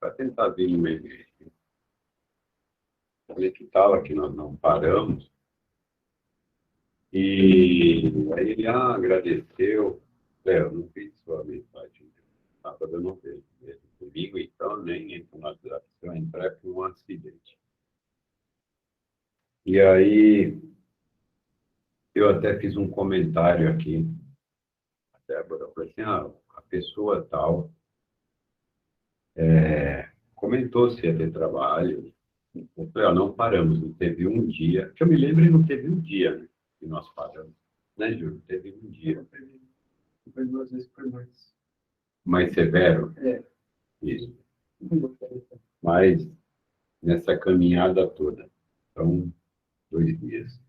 para tentar vir numa igreja. Falei que estava, que nós não paramos. E aí ele agradeceu. Eu não vi sua mensagem. Sábado eu não vejo. Comigo, então, nem entro no WhatsApp. Se eu entrar, foi um acidente. E aí, eu até fiz um comentário aqui. Débora, eu falei assim, a pessoa tal comentou se ia ter trabalho. Eu falei, não paramos, não teve um dia. Que eu me lembro, não teve um dia, né, que nós paramos. Né, Júlio? Teve um dia. Foi 2 vezes por mais. Mais severo? É. Isso. Mas nessa caminhada toda. Então, 2 dias.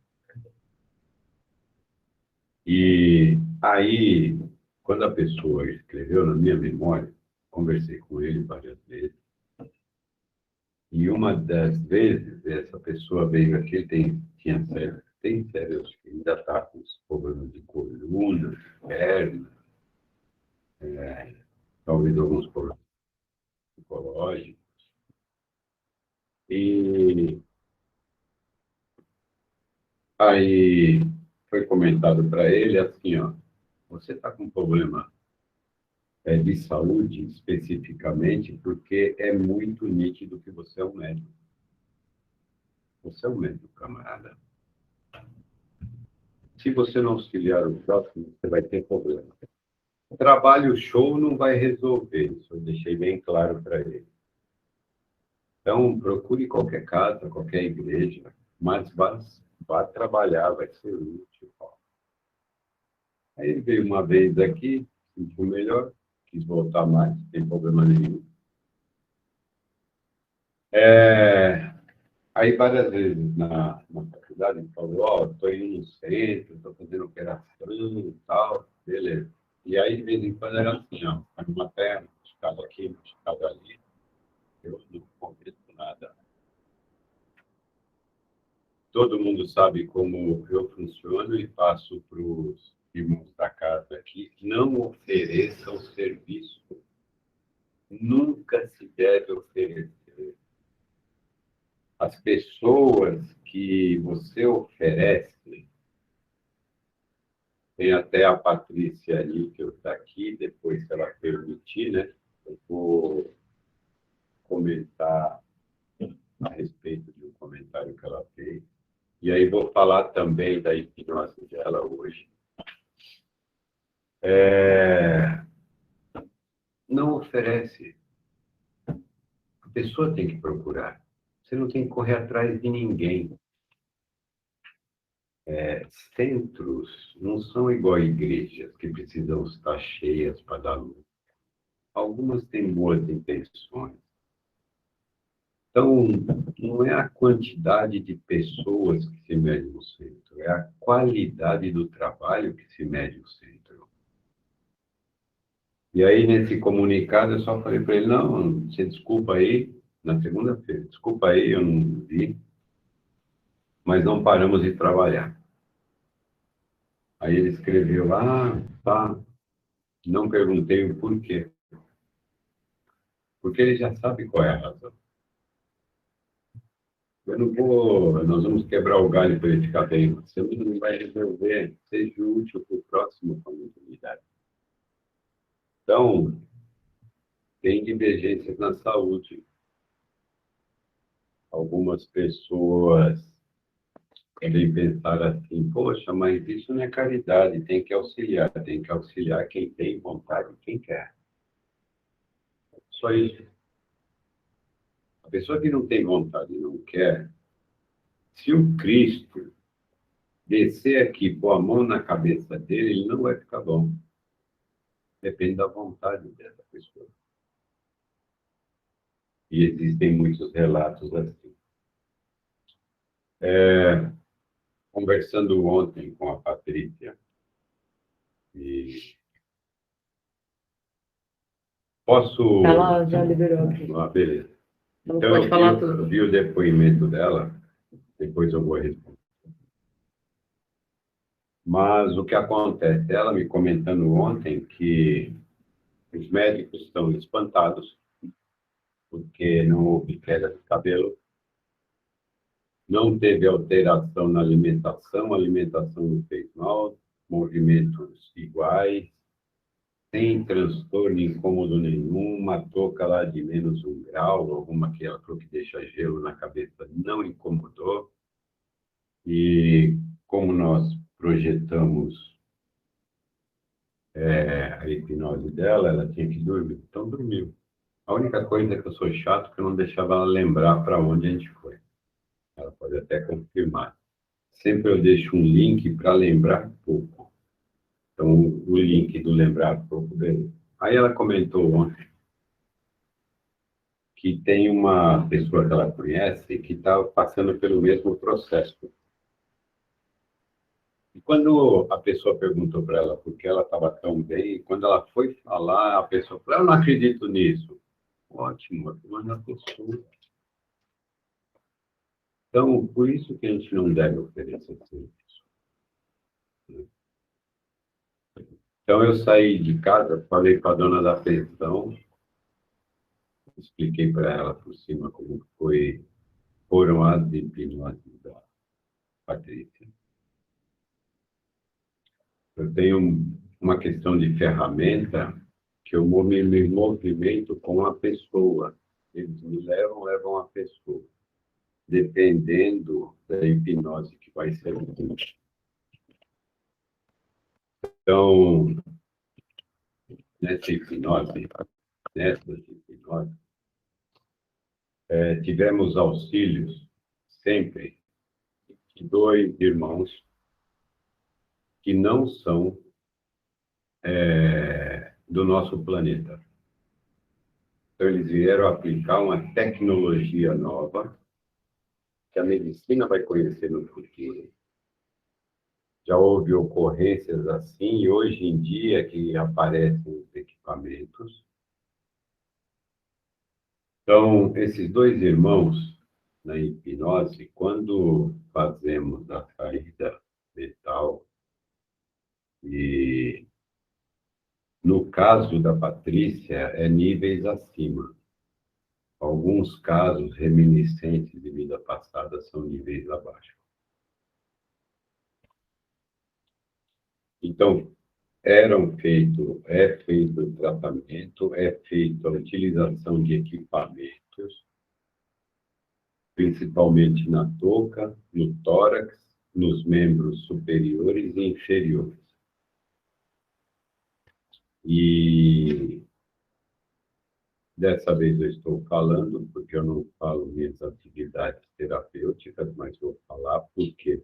E aí, quando a pessoa escreveu na minha memória, conversei com ele várias vezes, e uma das vezes, essa pessoa veio aqui, tem sérios, ainda está com os problemas de coluna, perna, talvez alguns problemas psicológicos. E aí foi comentado para ele assim, você está com problema de saúde especificamente, porque é muito nítido que você é um médico. Você é um médico, camarada. Se você não auxiliar o próximo, você vai ter problema. Trabalho show não vai resolver, isso eu deixei bem claro para ele. Então, procure qualquer casa, qualquer igreja, mas vá trabalhar, vai ser útil. Aí ele veio uma vez aqui, sentiu melhor, quis voltar mais, não tem problema nenhum. Aí, várias vezes na faculdade, ele falou, estou indo no centro, estou fazendo operação e tal, beleza. E aí, de vez em quando, era assim, uma perna, machucado aqui, machucado ali. Eu não convido nada. Todo mundo sabe como eu funciono e passo para os irmãos da casa aqui, não ofereçam serviço. Nunca se deve oferecer. As pessoas que você oferece, tem até a Patrícia ali, que está aqui, depois, se ela permitir, né, eu vou comentar a respeito de um comentário que ela fez. E aí vou falar também da hipnose dela hoje. Não oferece. A pessoa tem que procurar. Você não tem que correr atrás de ninguém. Centros não são igual a igrejas que precisam estar cheias para dar luz. Algumas têm boas intenções. Então, não é a quantidade de pessoas que se mede no centro, é a qualidade do trabalho que se mede no centro. E aí, nesse comunicado, eu só falei para ele, não, você desculpa aí, na segunda-feira, desculpa aí, eu não vi, mas não paramos de trabalhar. Aí ele escreveu, tá, não perguntei o porquê. Porque ele já sabe qual é a razão. Nós vamos quebrar o galho para ele ficar bem. Você não vai resolver, seja útil para o próximo com a comunidade. Então, tem divergências na saúde. Algumas pessoas podem pensar assim, poxa, mas isso não é caridade, tem que auxiliar quem tem vontade e quem quer. Só isso. A pessoa que não tem vontade e não quer, se o Cristo descer aqui, pôr a mão na cabeça dele, ele não vai ficar bom. Depende da vontade dessa pessoa. E existem muitos relatos assim. Conversando ontem com a Patrícia, e posso... Ela já liberou aqui. Beleza. Ela Então, pode falar tudo. eu vi o depoimento dela, depois eu vou responder. Mas o que acontece? Ela me comentando ontem que os médicos estão espantados porque não houve queda de cabelo, não teve alteração na alimentação, a alimentação não fez mal, movimentos iguais, sem transtorno, incômodo nenhum, uma touca lá de -1 grau, alguma que ela falou que deixa gelo na cabeça, não incomodou. E como nós projetamos a hipnose dela, ela tinha que dormir, então dormiu. A única coisa é que eu sou chato, que eu não deixava ela lembrar para onde a gente foi. Ela pode até confirmar. Sempre eu deixo um link para lembrar pouco. Então, o link do lembrar pouco dele. Aí ela comentou ontem que tem uma pessoa que ela conhece que está passando pelo mesmo processo. E quando a pessoa perguntou para ela por que ela estava tão bem, quando ela foi falar, a pessoa falou, eu não acredito nisso. Ótimo, mas a pessoa. Então, por isso que a gente não deve oferecer serviço. Então, eu saí de casa, falei com a dona da pensão, expliquei para ela por cima como foram as hipnoses da Patrícia. Eu tenho uma questão de ferramenta que eu me movimento com a pessoa. Eles me levam a pessoa, dependendo da hipnose que vai ser. Então, nessa hipnose, tivemos auxílios sempre de dois irmãos que não são do nosso planeta. Então, eles vieram aplicar uma tecnologia nova que a medicina vai conhecer no futuro. Já houve ocorrências assim, e hoje em dia que aparecem os equipamentos. Então, esses dois irmãos, na hipnose, quando fazemos a saída mental, e no caso da Patrícia, é níveis acima. Alguns casos reminiscentes de vida passada são níveis abaixo. Então, é feito o tratamento, é feita a utilização de equipamentos, principalmente na touca, no tórax, nos membros superiores e inferiores. E dessa vez eu estou falando, porque eu não falo minhas atividades terapêuticas, mas vou falar porque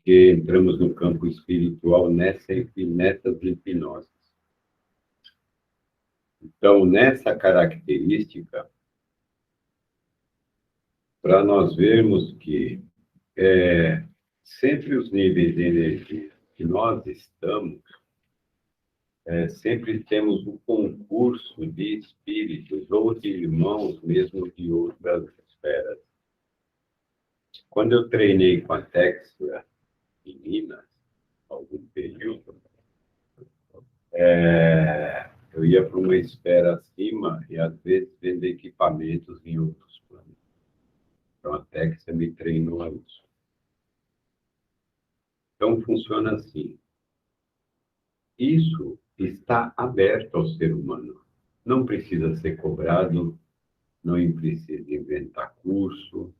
entramos no campo espiritual nessas hipnoses. Então, nessa característica, para nós vermos que sempre os níveis de energia que nós estamos, sempre temos um concurso de espíritos ou de irmãos mesmo de outras esferas. Quando eu treinei com a Texia em Minas, algum período, eu ia para uma esfera acima e às vezes vendo equipamentos em outros planos. Então a Texia me treinou a isso. Então funciona assim. Isso está aberto ao ser humano. Não precisa ser cobrado, não precisa inventar curso,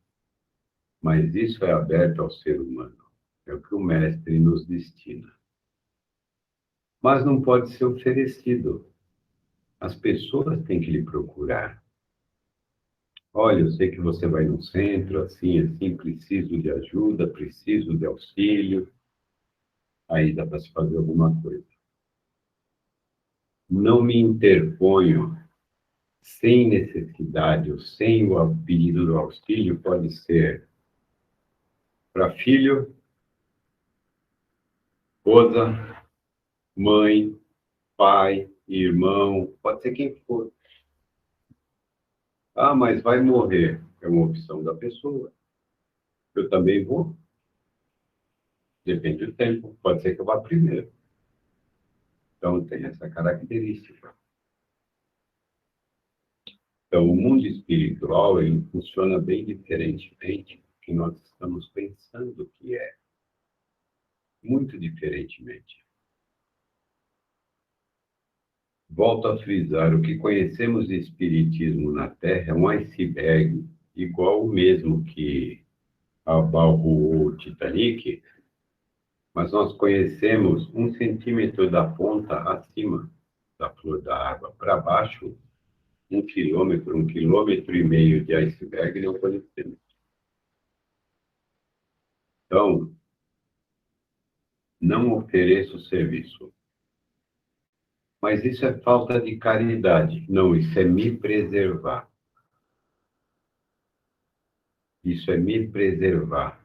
mas isso é aberto ao ser humano. É o que o mestre nos destina. Mas não pode ser oferecido. As pessoas têm que lhe procurar. Olha, eu sei que você vai no centro, assim, preciso de ajuda, preciso de auxílio. Aí dá para se fazer alguma coisa. Não me interponho sem necessidade ou sem o pedido do auxílio, pode ser para filho, esposa, mãe, pai, irmão, pode ser quem for. Ah, mas vai morrer. É uma opção da pessoa. Eu também vou. Depende do tempo. Pode ser que eu vá primeiro. Então, tem essa característica. Então, o mundo espiritual, ele funciona bem diferentemente do que nós estamos pensando que é. Muito diferentemente. Volto a frisar, o que conhecemos de espiritismo na Terra é um iceberg, igual o mesmo que abalou o Titanic, mas nós conhecemos 1 centímetro da ponta acima da flor da água. Para baixo, 1 quilômetro, 1,5 quilômetros de iceberg não conhecemos. Então, não ofereço serviço. Mas isso é falta de caridade. Não, isso é me preservar. Isso é me preservar.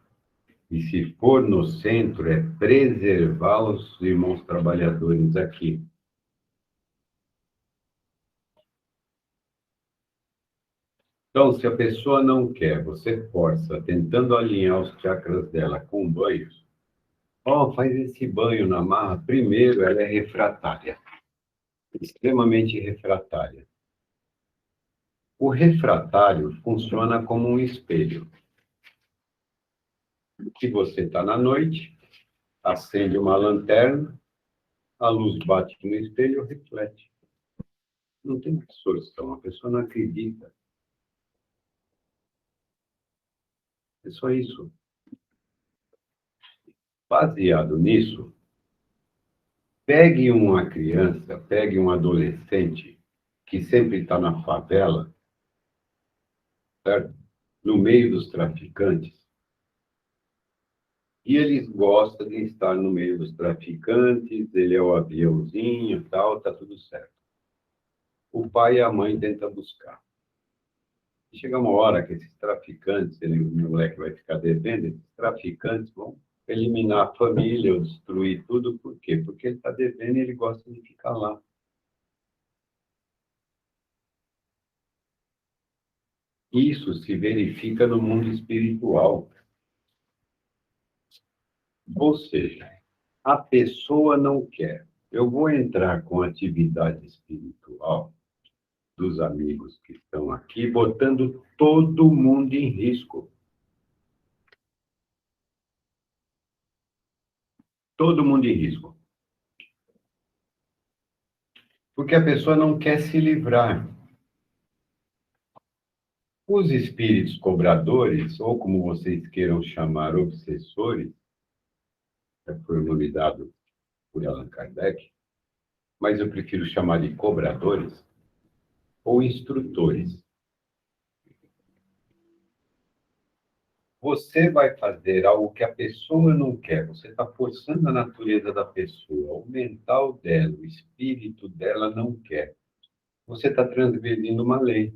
E se for no centro, é preservar os irmãos trabalhadores aqui. Então, se a pessoa não quer, você força, tentando alinhar os chakras dela com banhos. Ó, faz esse banho na marra. Primeiro, ela é refratária. Extremamente refratária. O refratário funciona como um espelho. Que você está na noite, acende uma lanterna, a luz bate no espelho, reflete. Não tem absorção, a pessoa não acredita. É só isso. Baseado nisso, pegue uma criança, pegue um adolescente que sempre está na favela, certo? No meio dos traficantes, e eles gostam de estar no meio dos traficantes, ele é o aviãozinho e tal, tá tudo certo. O pai e a mãe tentam buscar. E chega uma hora que esses traficantes, o moleque vai ficar devendo, esses traficantes vão eliminar a família ou destruir tudo. Por quê? Porque ele está devendo e ele gosta de ficar lá. Isso se verifica no mundo espiritual. Ou seja, a pessoa não quer. Eu vou entrar com atividade espiritual dos amigos que estão aqui, botando todo mundo em risco. Todo mundo em risco. Porque a pessoa não quer se livrar. Os espíritos cobradores, ou como vocês queiram chamar, obsessores, foi o nome dado por Allan Kardec, mas eu prefiro chamar de cobradores ou instrutores. Você vai fazer algo que a pessoa não quer, você está forçando a natureza da pessoa, o mental dela, o espírito dela não quer. Você está transgredindo uma lei.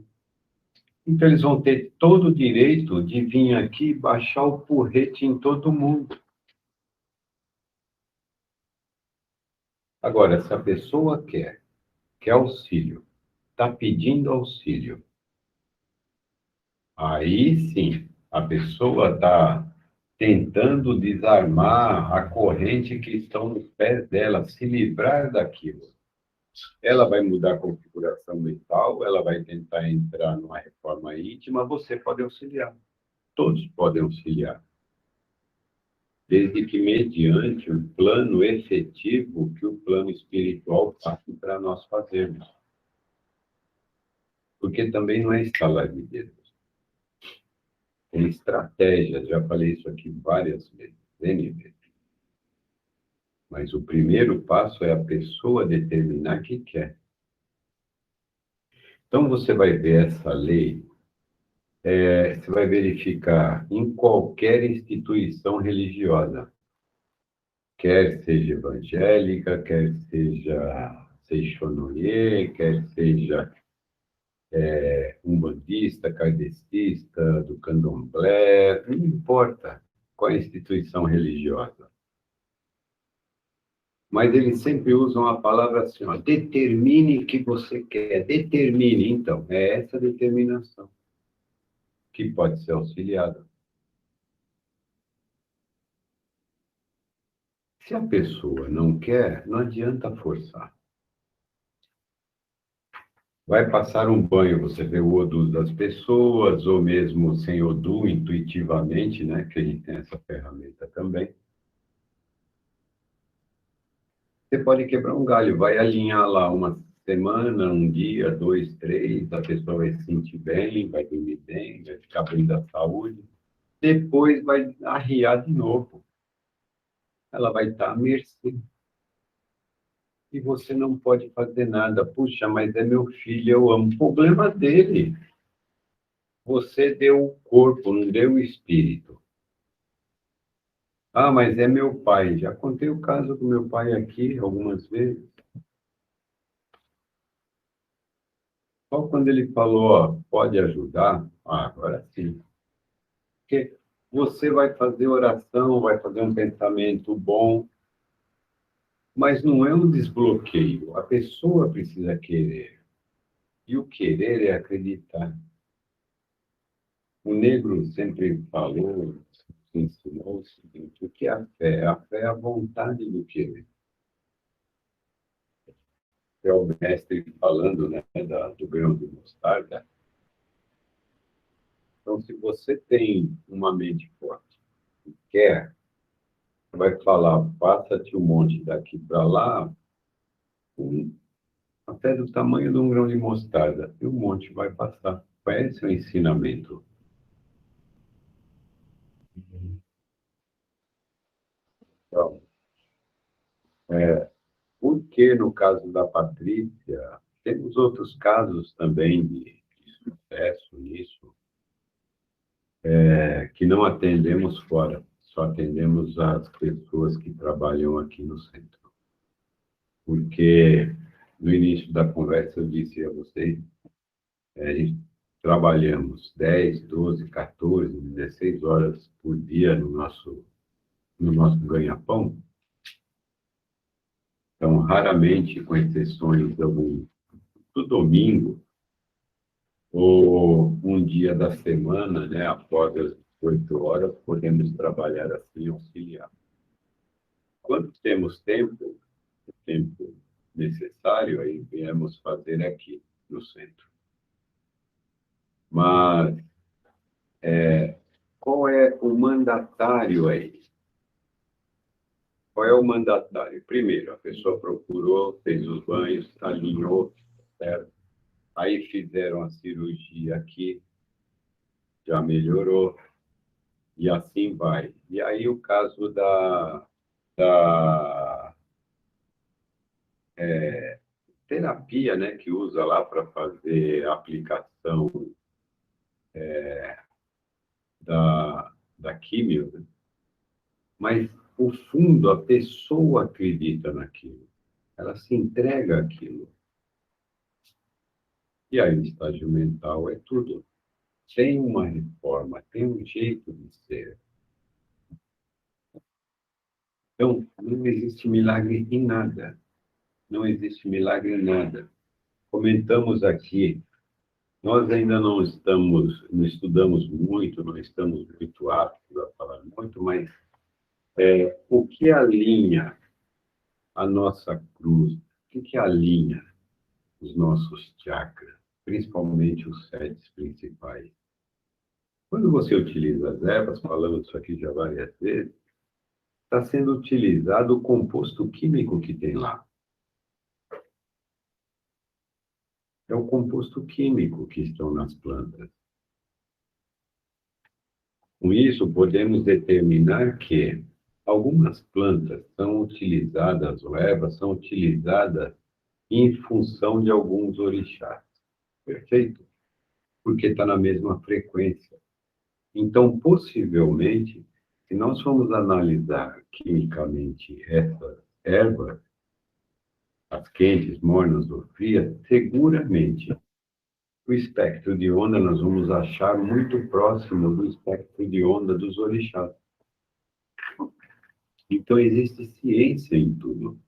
Então, eles vão ter todo o direito de vir aqui e baixar o porrete em todo mundo. Agora, se a pessoa quer auxílio, está pedindo auxílio, aí sim, a pessoa está tentando desarmar a corrente que estão nos pés dela, se livrar daquilo. Ela vai mudar a configuração mental, ela vai tentar entrar numa reforma íntima, você pode auxiliar. Todos podem auxiliar. Desde que mediante um plano efetivo que o plano espiritual passe para nós fazermos. Porque também não é instalar de dedos. Tem estratégia, já falei isso aqui várias vezes, N vezes. Mas o primeiro passo é a pessoa determinar que quer. Então você vai ver essa lei, você vai verificar em qualquer instituição religiosa, quer seja evangélica, quer seja seixonoye, quer seja umbandista, kardecista, do candomblé, não importa qual é a instituição religiosa. Mas eles sempre usam a palavra assim, ó, determine o que você quer, determine. Então, é essa determinação que pode ser auxiliada. Se a pessoa não quer, não adianta forçar. Vai passar um banho, você vê o odor das pessoas, ou mesmo sem odor, intuitivamente, né? Que a gente tem essa ferramenta também. Você pode quebrar um galho, vai alinhar lá uma semana, um dia, dois, três, a pessoa vai se sentir bem, vai dormir bem, vai ficar bem da saúde. Depois vai arriar de novo. Ela vai estar à mercê. E você não pode fazer nada. Puxa, mas é meu filho, eu amo. Problema dele. Você deu o corpo, não deu o espírito. Ah, mas é meu pai. Já contei o caso do meu pai aqui algumas vezes. Só quando ele falou, ó, pode ajudar, ah, agora sim. Porque você vai fazer oração, vai fazer um pensamento bom, mas não é um desbloqueio. A pessoa precisa querer. E o querer é acreditar. O negro sempre falou, ensinou o seguinte: o que é a fé? A fé é a vontade do querer. É o mestre falando, né, do grão de mostarda. Então, se você tem uma mente forte e quer, vai falar, passa-te um monte daqui para lá, até do tamanho de um grão de mostarda, e o monte vai passar. Esse é o ensinamento. Então, por que no caso da Patrícia, temos outros casos também de sucesso nisso, que não atendemos fora, só atendemos as pessoas que trabalham aqui no centro. Porque no início da conversa eu disse a vocês, trabalhamos 10, 12, 14, 16 horas por dia no nosso ganha-pão. Então, raramente, com exceções do domingo, ou um dia da semana, né, após as 8 horas, podemos trabalhar assim, auxiliar. Quando temos tempo, o tempo necessário, aí viemos fazer aqui no centro. Mas qual é o mandatário aí? Qual é o mandatário? Primeiro, a pessoa procurou, fez os banhos, alinhou, certo? Aí fizeram a cirurgia aqui, já melhorou, e assim vai. E aí o caso da terapia, né, que usa lá para fazer a aplicação da químio, né? Mas, o fundo, a pessoa acredita naquilo, ela se entrega àquilo. E aí o estágio mental é tudo. Tem uma reforma, tem um jeito de ser. Então, não existe milagre em nada. Não existe milagre em nada. Comentamos aqui, nós ainda não estudamos muito, não estamos muito aptos a falar muito, mas o que alinha a nossa cruz, o que alinha os nossos chakras, principalmente os 7 principais? Quando você utiliza as ervas, falamos isso aqui já várias vezes, está sendo utilizado o composto químico que tem lá. É o composto químico que estão nas plantas. Com isso, podemos determinar que algumas plantas são utilizadas, ou ervas são utilizadas em função de alguns orixás. Perfeito? Porque está na mesma frequência. Então, possivelmente, se nós formos analisar quimicamente essas ervas, as quentes, mornas ou frias, seguramente o espectro de onda nós vamos achar muito próximo do espectro de onda dos orixás. Então, existe ciência em tudo.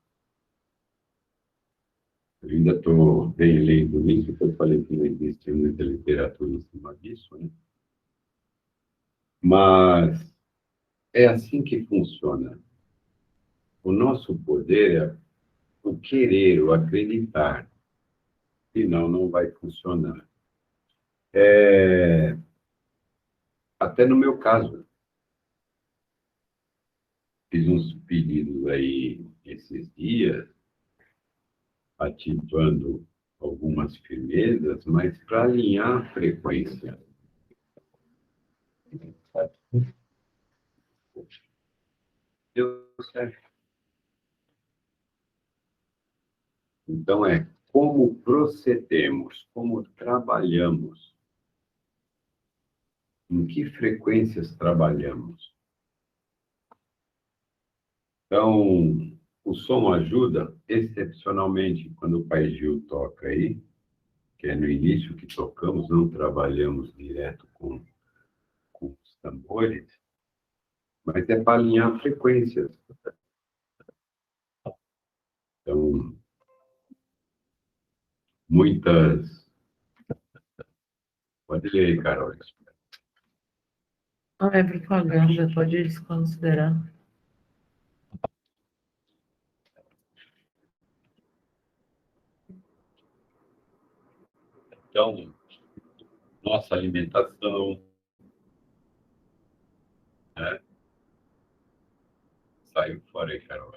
Eu ainda estou lendo isso, porque eu falei que não existe muita literatura em cima disso, né? Mas é assim que funciona. O nosso poder é o querer, o acreditar. senão não vai funcionar. Até no meu caso, fiz uns pedidos aí esses dias, ativando algumas firmezas, mas para alinhar a frequência. Deu certo. Então, como procedemos, como trabalhamos, em que frequências trabalhamos. Então, o som ajuda excepcionalmente quando o Pai Gil toca aí, que é no início que tocamos, não trabalhamos direto com os tambores, mas é para alinhar frequências. Então, muitas... Pode ler aí, Carol. Não é propaganda, pode desconsiderar. Então, nossa alimentação, né? Saiu fora aí, Carol.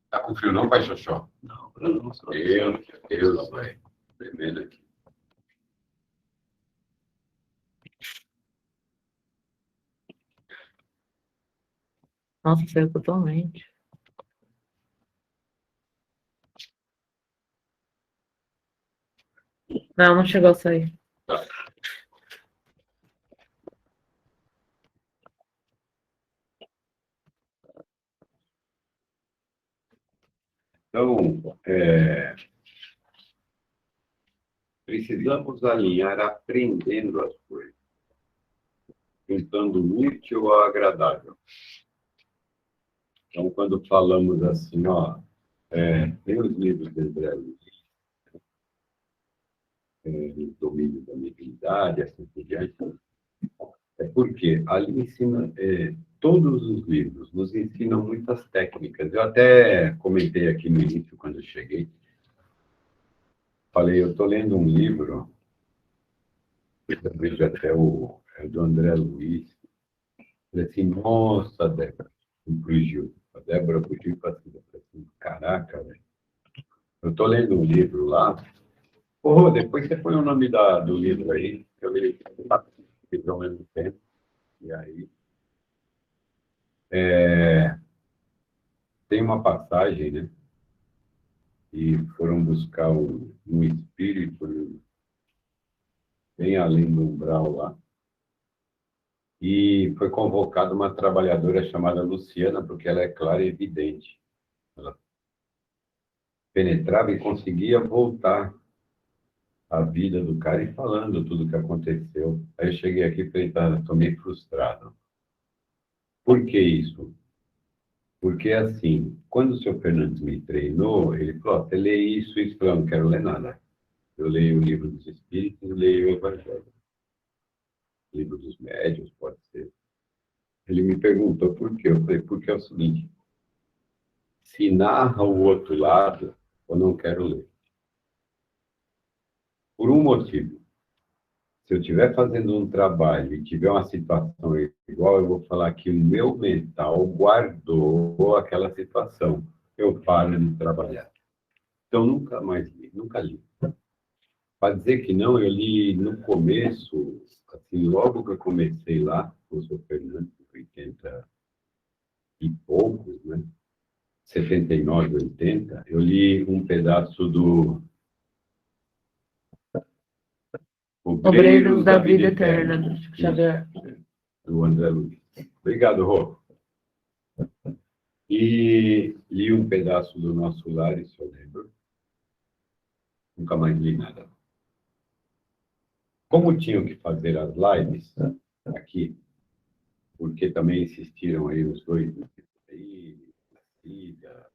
Tá com frio não, Pai Xoxó? Não, não. Meu Deus, velho. Tremendo aqui. Nossa, saiu totalmente. Não, não chegou a sair. Tá. Então, precisamos alinhar aprendendo as coisas, juntando o útil ao agradável. Então, quando falamos assim, tem os livros de André Luiz, Domínio da Mediunidade, assim por diante, porque ali ensina, todos os livros nos ensinam muitas técnicas. Eu até comentei aqui no início, quando eu cheguei, falei, eu estou lendo um livro, eu vejo até é do André Luiz, falei assim, nossa, Débora, fugiu. A Débora fugiu para cima. Falei assim, caraca, velho. Eu estou lendo um livro lá. Oh, depois você põe o nome do livro aí, eu li ao mesmo tempo. E aí, tem uma passagem, né? E foram buscar um espírito bem além do umbral lá. E foi convocada uma trabalhadora chamada Luciana, porque ela é clara e evidente. Ela penetrava e conseguia voltar à vida do cara e falando tudo o que aconteceu. Aí eu cheguei aqui e falei, tá, estou meio frustrado. Por que isso? Porque, assim, quando o senhor Fernandes me treinou, ele falou, você lê isso, isso, eu não quero ler nada. Eu leio o livro dos Espíritos e leio o Evangelho. O livro dos Médiuns, pode ser. Ele me perguntou por quê. Eu falei, porque é o seguinte, se narra o outro lado, eu não quero ler. Por um motivo. Se eu estiver fazendo um trabalho e tiver uma situação igual, eu vou falar que o meu mental guardou aquela situação. Eu paro de trabalhar. Então, nunca mais li, nunca li. Para dizer que não, eu li no começo, assim, logo que eu comecei lá, com o Sr. Fernando, 80 e poucos, né? 79, 80, eu li um pedaço do Obreiros da Vida Eterna, do Chico Xavier. Do André Luiz. Obrigado, Rô. E li um pedaço do Nosso Lar, isso eu lembro. Nunca mais li nada. Como tinham que fazer as lives aqui, porque também insistiram aí os dois, aí, a Cida,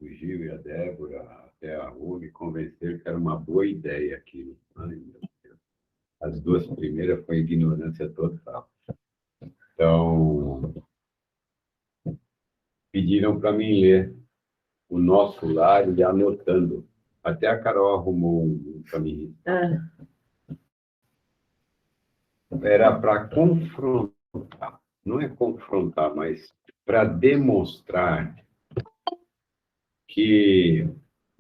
o Gil e a Débora, até a Rô, me convenceram que era uma boa ideia aquilo. Ai, meu Deus. As duas primeiras foi ignorância total. Então, pediram para mim ler O Nosso Lar e anotando. Até a Carol arrumou um para mim. Era para confrontar, não é confrontar, mas para demonstrar que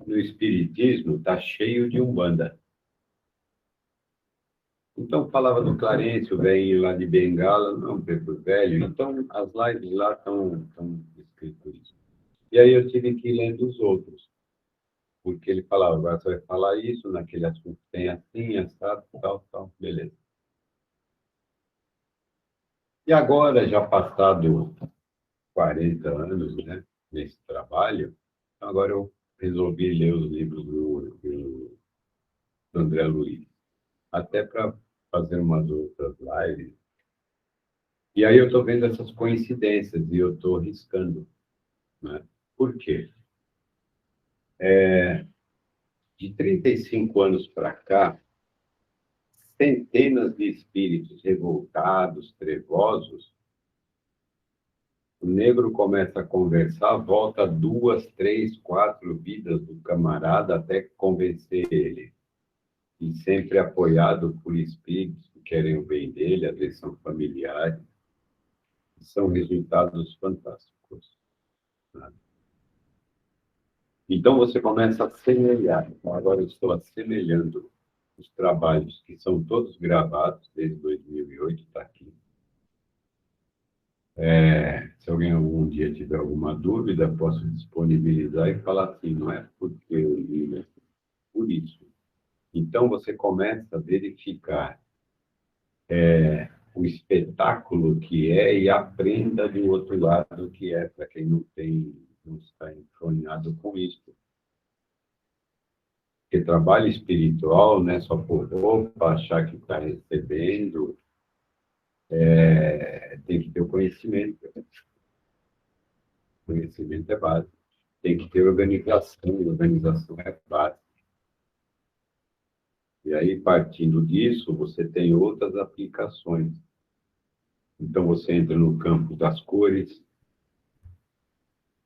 no Espiritismo está cheio de Umbanda. Então, falava do Clarence, o velho lá de Bengala, não, preto velho. Então, as lives lá estão escrito isso. E aí eu tive que ir lendo os outros, porque ele falava, agora você vai falar isso, naquele assunto tem assim, assado, tal, beleza. E agora, já passado 40 anos, né, nesse trabalho, agora eu resolvi ler os livros do André Luiz, até para fazer umas outras lives. E aí eu estou vendo essas coincidências e eu estou riscando, né? Por quê? De 35 anos para cá, centenas de espíritos revoltados, trevosos, o negro começa a conversar, volta 2, 3, 4 vidas do camarada até convencer ele. E sempre apoiado por espíritos que querem o bem dele, às vezes são familiares. São resultados fantásticos, né? Então você começa a semelhar. Então, agora eu estou assemelhando os trabalhos que são todos gravados desde 2008, está aqui. Se alguém algum dia tiver alguma dúvida, posso disponibilizar e falar assim, não é porque eu li, mas por isso. Então você começa a verificar o espetáculo que é e aprenda do outro lado que é, para quem não está enfronhado com isso. Porque trabalho espiritual, né, só por roupa, achar que está recebendo, tem que ter o conhecimento. Conhecimento é básico. Tem que ter organização é básica. E aí, partindo disso, você tem outras aplicações. Então, você entra no campo das cores,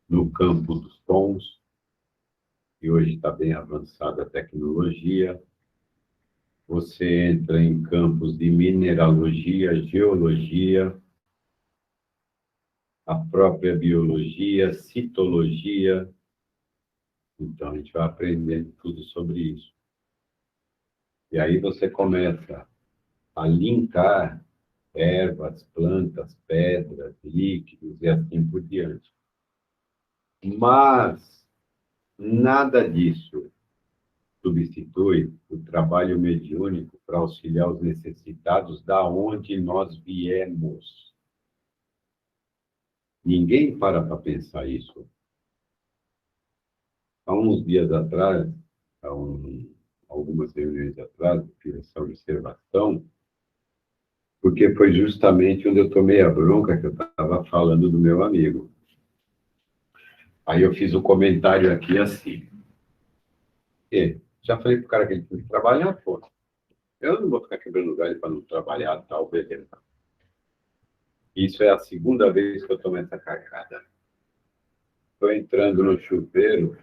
no campo dos tons, e hoje está bem avançada a tecnologia. Você entra em campos de mineralogia, geologia, a própria biologia, citologia. Então, a gente vai aprendendo tudo sobre isso. E aí você começa a linkar ervas, plantas, pedras, líquidos e assim por diante. Mas nada disso substitui o trabalho mediúnico para auxiliar os necessitados da onde nós viemos. Ninguém para pensar isso. Há uns dias atrás, algumas reuniões atrás, eu fiz essa observação, porque foi justamente onde eu tomei a bronca que eu estava falando do meu amigo. Aí eu fiz um comentário aqui assim. Já falei para o cara que ele tem que trabalhar, pô. Eu não vou ficar quebrando galho para não trabalhar, tal, beleza. Isso é a segunda vez que eu tomo essa carcada. Estou entrando no chuveiro,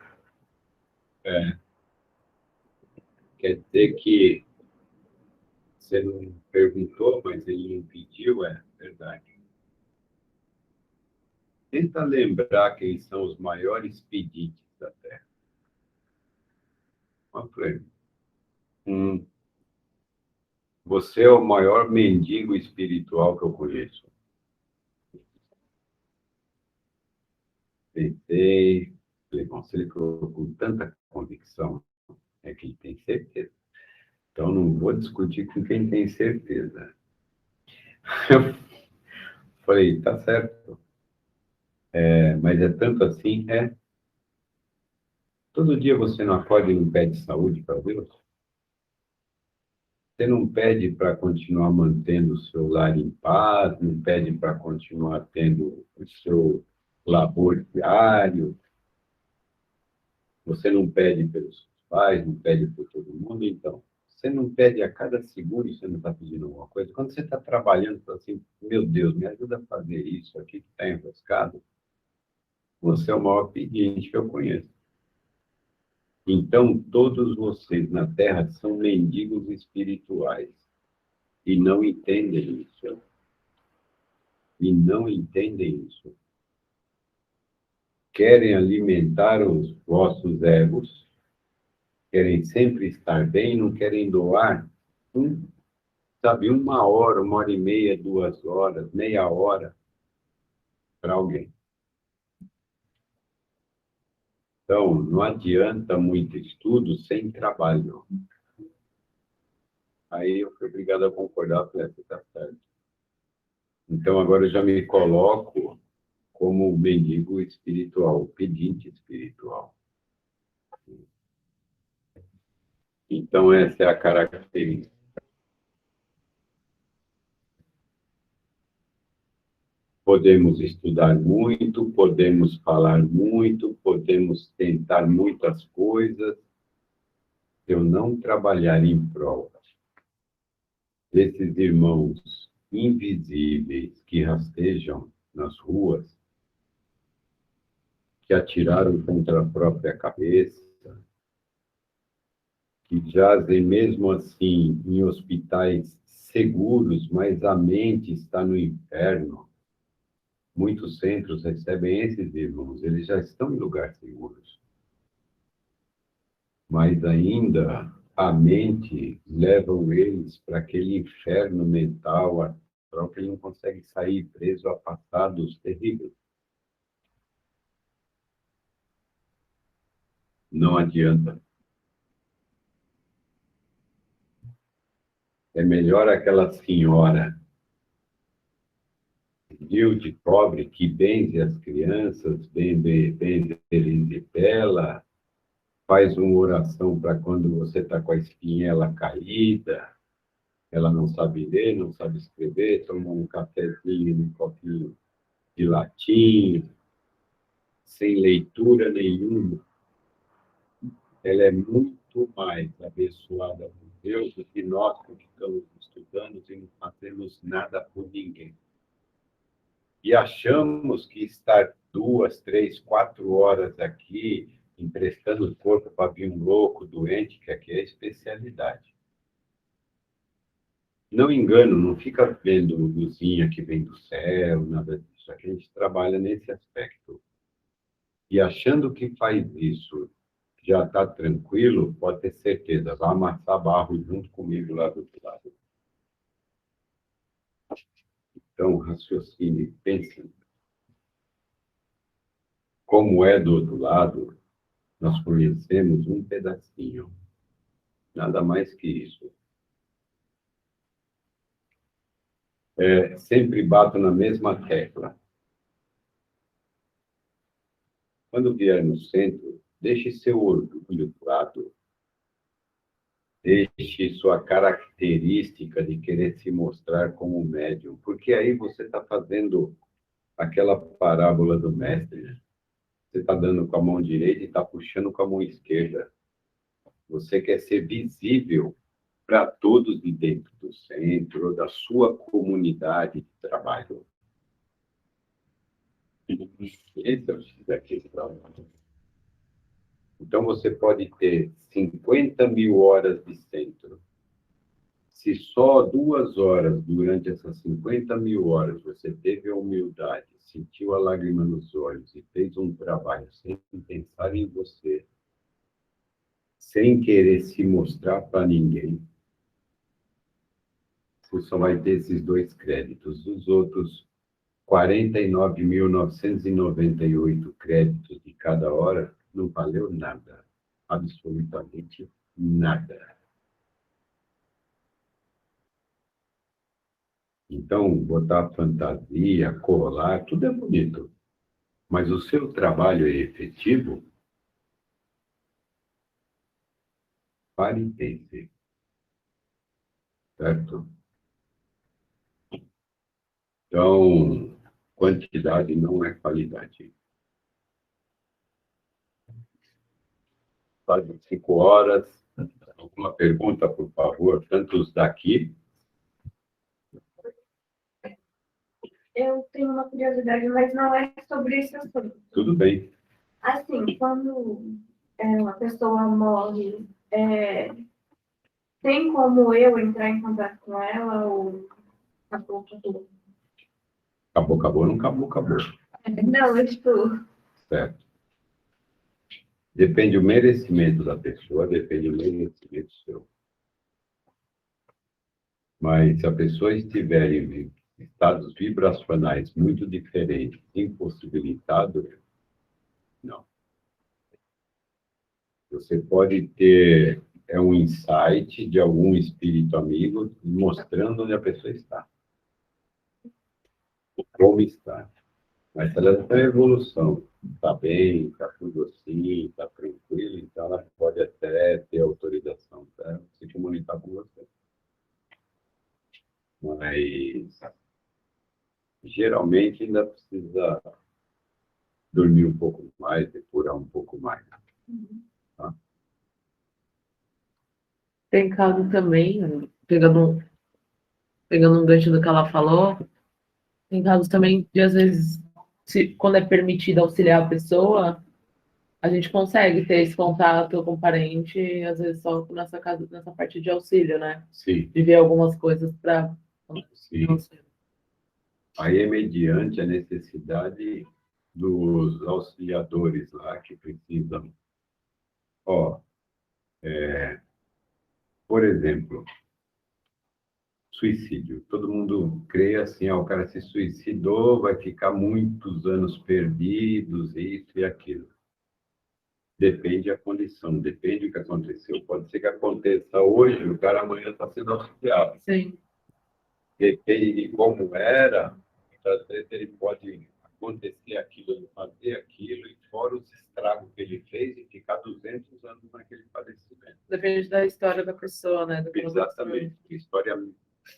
quer dizer que você não perguntou, mas ele não pediu, é verdade. Tenta lembrar quem são os maiores pedidos da Terra. Uma coisa. Você é o maior mendigo espiritual que eu conheço. Pensei, falei, bom, se ele colocou com tanta convicção, é que ele tem certeza. Então, não vou discutir com quem tem certeza. Eu falei, tá certo. Mas é tanto assim, todo dia você não acorda e não pede saúde para Deus? Você não pede para continuar mantendo o seu lar em paz, não pede para continuar tendo o seu labor diário, você não pede pelos seus pais, não pede por todo mundo, então, Você não pede a cada segundo, você não está pedindo alguma coisa. Quando você está trabalhando, você fala assim, meu Deus, me ajuda a fazer isso aqui que está enroscado. Você é o maior pedinte que eu conheço. Então, todos vocês na Terra são mendigos espirituais e não entendem isso. E não entendem isso. Querem alimentar os vossos egos, querem sempre estar bem, não querem doar sabe, 1 hora, 1 hora e meia, 2 horas, meia hora para alguém. Então, não adianta muito estudo sem trabalho. Aí eu fui obrigado a concordar, falei, você está certo. Então, agora eu já me coloco como mendigo espiritual, pedinte espiritual. Então, essa é a característica. Podemos estudar muito, podemos falar muito, podemos tentar muitas coisas. Se eu não trabalhar em prol desses irmãos invisíveis que rastejam nas ruas, que atiraram contra a própria cabeça, que jazem mesmo assim em hospitais seguros, mas a mente está no inferno. Muitos centros recebem esses irmãos, eles já estão em lugares seguros. Mas ainda a mente leva eles para aquele inferno mental, astral, que ele não consegue sair preso a passados terríveis. Não adianta. É melhor aquela senhora humilde, pobre, que benze as crianças, benze Elisabela, faz uma oração para quando você está com a espinhela caída, ela não sabe ler, não sabe escrever, toma um cafezinho, um copinho de latim, sem leitura nenhuma. Ela é muito mais abençoada por Deus do que nós que estamos estudando e não fazemos nada por ninguém. E achamos que estar 2, 3, 4 horas aqui, emprestando o corpo para vir um louco, doente, que aqui é especialidade. Não engano, não fica vendo luzinha que vem do céu, nada disso. Aqui a gente trabalha nesse aspecto. E achando que faz isso, já está tranquilo, pode ter certeza, vai amassar barro junto comigo lá do outro lado. Então, raciocine, pense. Como é do outro lado, nós conhecemos um pedacinho. Nada mais que isso. Sempre bato na mesma tecla. Quando vier no centro, deixe seu orgulho do lado. Deixe sua característica de querer se mostrar como médium, porque aí você está fazendo aquela parábola do mestre, né? Você está dando com a mão direita e está puxando com a mão esquerda. Você quer ser visível para todos de dentro do centro, ou da sua comunidade de trabalho. Esse é o X daquele trabalho. Então, você pode ter 50 mil horas de centro. Se só 2 horas, durante essas 50 mil horas, você teve a humildade, sentiu a lágrima nos olhos e fez um trabalho sem pensar em você, sem querer se mostrar para ninguém, você só vai ter esses 2 créditos. Os outros 49.998 créditos de cada hora não valeu nada. Absolutamente nada. Então, botar fantasia, colar, tudo é bonito. Mas o seu trabalho é efetivo? Pare e pense. Certo? Então, quantidade não é qualidade. Faz 5 horas, Alguma pergunta, por favor? Tantos daqui. Eu tenho uma curiosidade, mas não é sobre esse assunto. Tudo bem. Assim, quando uma pessoa morre, tem como eu entrar em contato com ela ou acabou, acabou? Acabou, acabou, não acabou, acabou. Não, eu tipo, Certo. Depende do merecimento da pessoa, depende do merecimento seu. Mas se a pessoa estiver em estados vibracionais muito diferentes, impossibilitado, não. Você pode ter um insight de algum espírito amigo mostrando onde a pessoa está. Como está. Mas se ela está em evolução, está bem, está tudo assim, está tranquilo, então ela pode até ter autorização para se comunicar com você. Mas geralmente ainda precisa dormir um pouco mais, depurar um pouco mais. Tá? Tem caso também, pegando um gancho do que ela falou, tem casos também de, às vezes, quando é permitido auxiliar a pessoa, a gente consegue ter esse contato com o parente, às vezes só nessa parte de auxílio, né? Sim, De ver algumas coisas para. sim. Aí é mediante a necessidade dos auxiliadores lá que precisam. Ó, por exemplo, suicídio. Todo mundo crê assim, ó, o cara se suicidou, vai ficar muitos anos perdidos, isso e aquilo. Depende da condição, depende do que aconteceu. Pode ser que aconteça hoje, o cara amanhã está sendo auxiliado. Sim. Depende de como era, muitas vezes ele pode acontecer aquilo, ele fazer aquilo, e fora os estragos que ele fez, e ficar 200 anos naquele padecimento. Depende da história da pessoa, né? Do que ela Exatamente. História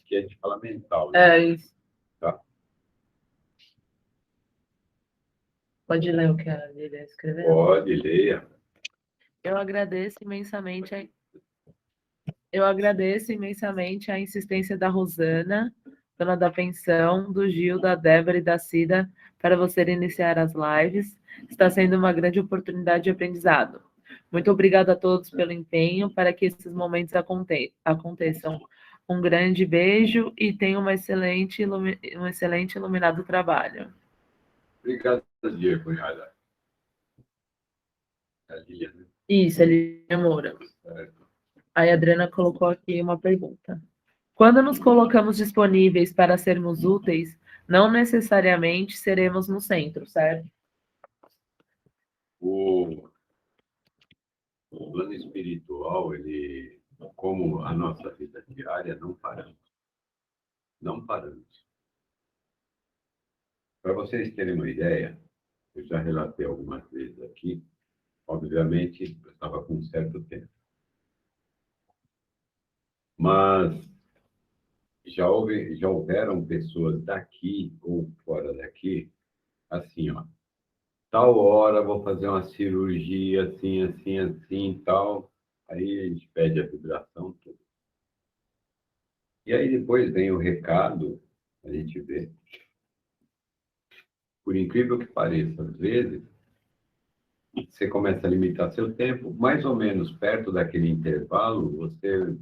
que a gente fala mental. Né? É isso. Tá. Pode ler o que a Lília escreveu? Pode, leia. Eu agradeço imensamente a insistência da Rosana, dona da pensão, do Gil, da Débora e da Cida para você iniciar as lives. Está sendo uma grande oportunidade de aprendizado. Muito obrigada a todos pelo empenho para que esses momentos aconteçam. Um grande beijo e tenha um excelente iluminado trabalho. Obrigado, Diego, cunhada. A Lília, né? Isso, Lília Moura. Certo. Aí a Adriana colocou aqui uma pergunta. Quando nos colocamos disponíveis para sermos úteis, não necessariamente seremos no centro, certo? O plano espiritual, ele, como a nossa vida diária, não paramos. Não paramos. Para vocês terem uma ideia, eu já relatei algumas vezes aqui, obviamente, eu estava com um certo tempo. Mas já houveram pessoas daqui ou fora daqui, assim, ó, tal hora vou fazer uma cirurgia, assim, assim, assim, tal. Aí a gente pede a vibração, tudo. E aí depois vem o recado, a gente vê. Por incrível que pareça, às vezes, você começa a limitar seu tempo, mais ou menos perto daquele intervalo, você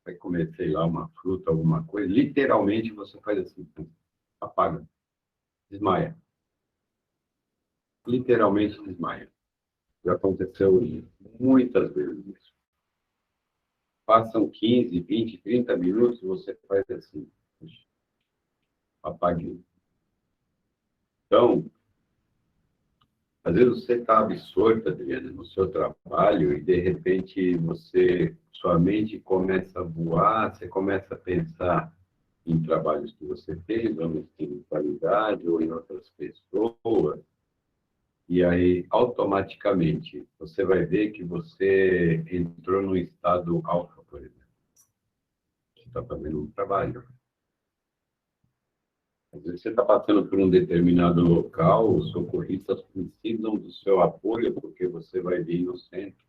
vai comer, sei lá, uma fruta, alguma coisa, literalmente você faz assim, apaga, desmaia. Literalmente desmaia. Já aconteceu muitas vezes isso. Passam 15, 20, 30 minutos, você faz assim, apague. Então, às vezes você está absorta, Adriana, no seu trabalho e, de repente, sua mente começa a voar, você começa a pensar em trabalhos que você fez, ou em espiritualidade, ou em outras pessoas. E aí, automaticamente, você vai ver que você entrou num estado alfa, por exemplo. Você está fazendo um trabalho. Às vezes você está passando por um determinado local, os socorristas precisam do seu apoio, porque você vai vir no centro.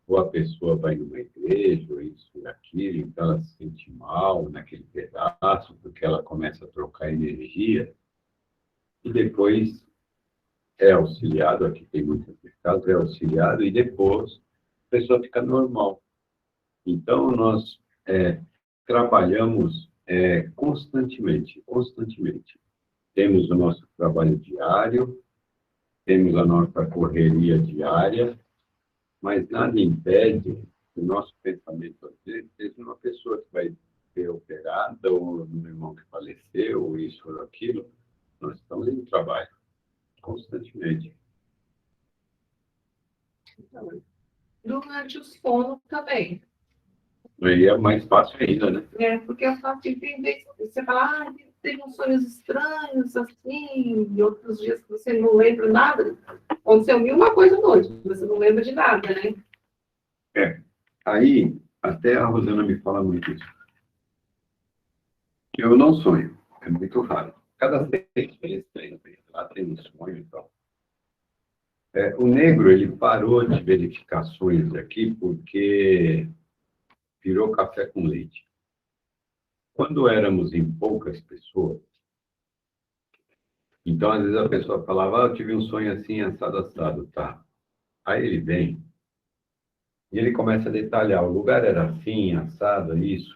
ou a pessoa vai numa igreja, ou isso e aquilo, então ela se sente mal naquele pedaço, porque ela começa a trocar energia, e depois é auxiliado, aqui tem muitos casos, é auxiliado, e depois a pessoa fica normal. Então, nós trabalhamos constantemente. Temos o nosso trabalho diário, temos a nossa correria diária, mas nada impede o nosso pensamento, às vezes, seja uma pessoa que vai ser operada, ou um irmão que faleceu, ou isso ou aquilo. Nós estamos em trabalho constantemente. Durante o sono também. Aí é mais fácil ainda, né? Porque a partir de você fala, teve uns sonhos estranhos, assim, e outros dias que você não lembra nada. Aconteceu mil coisa à noite, você não lembra de nada, né? Aí, até a Rosana me fala muito isso. Eu não sonho, é muito raro. Cada 6 meses lá tem um sonho e tal. O negro, ele parou de verificações aqui porque virou café com leite. Quando éramos em poucas pessoas, então às vezes a pessoa falava, eu tive um sonho assim, assado, tá. Aí ele vem e ele começa a detalhar, o lugar era assim, assado, isso,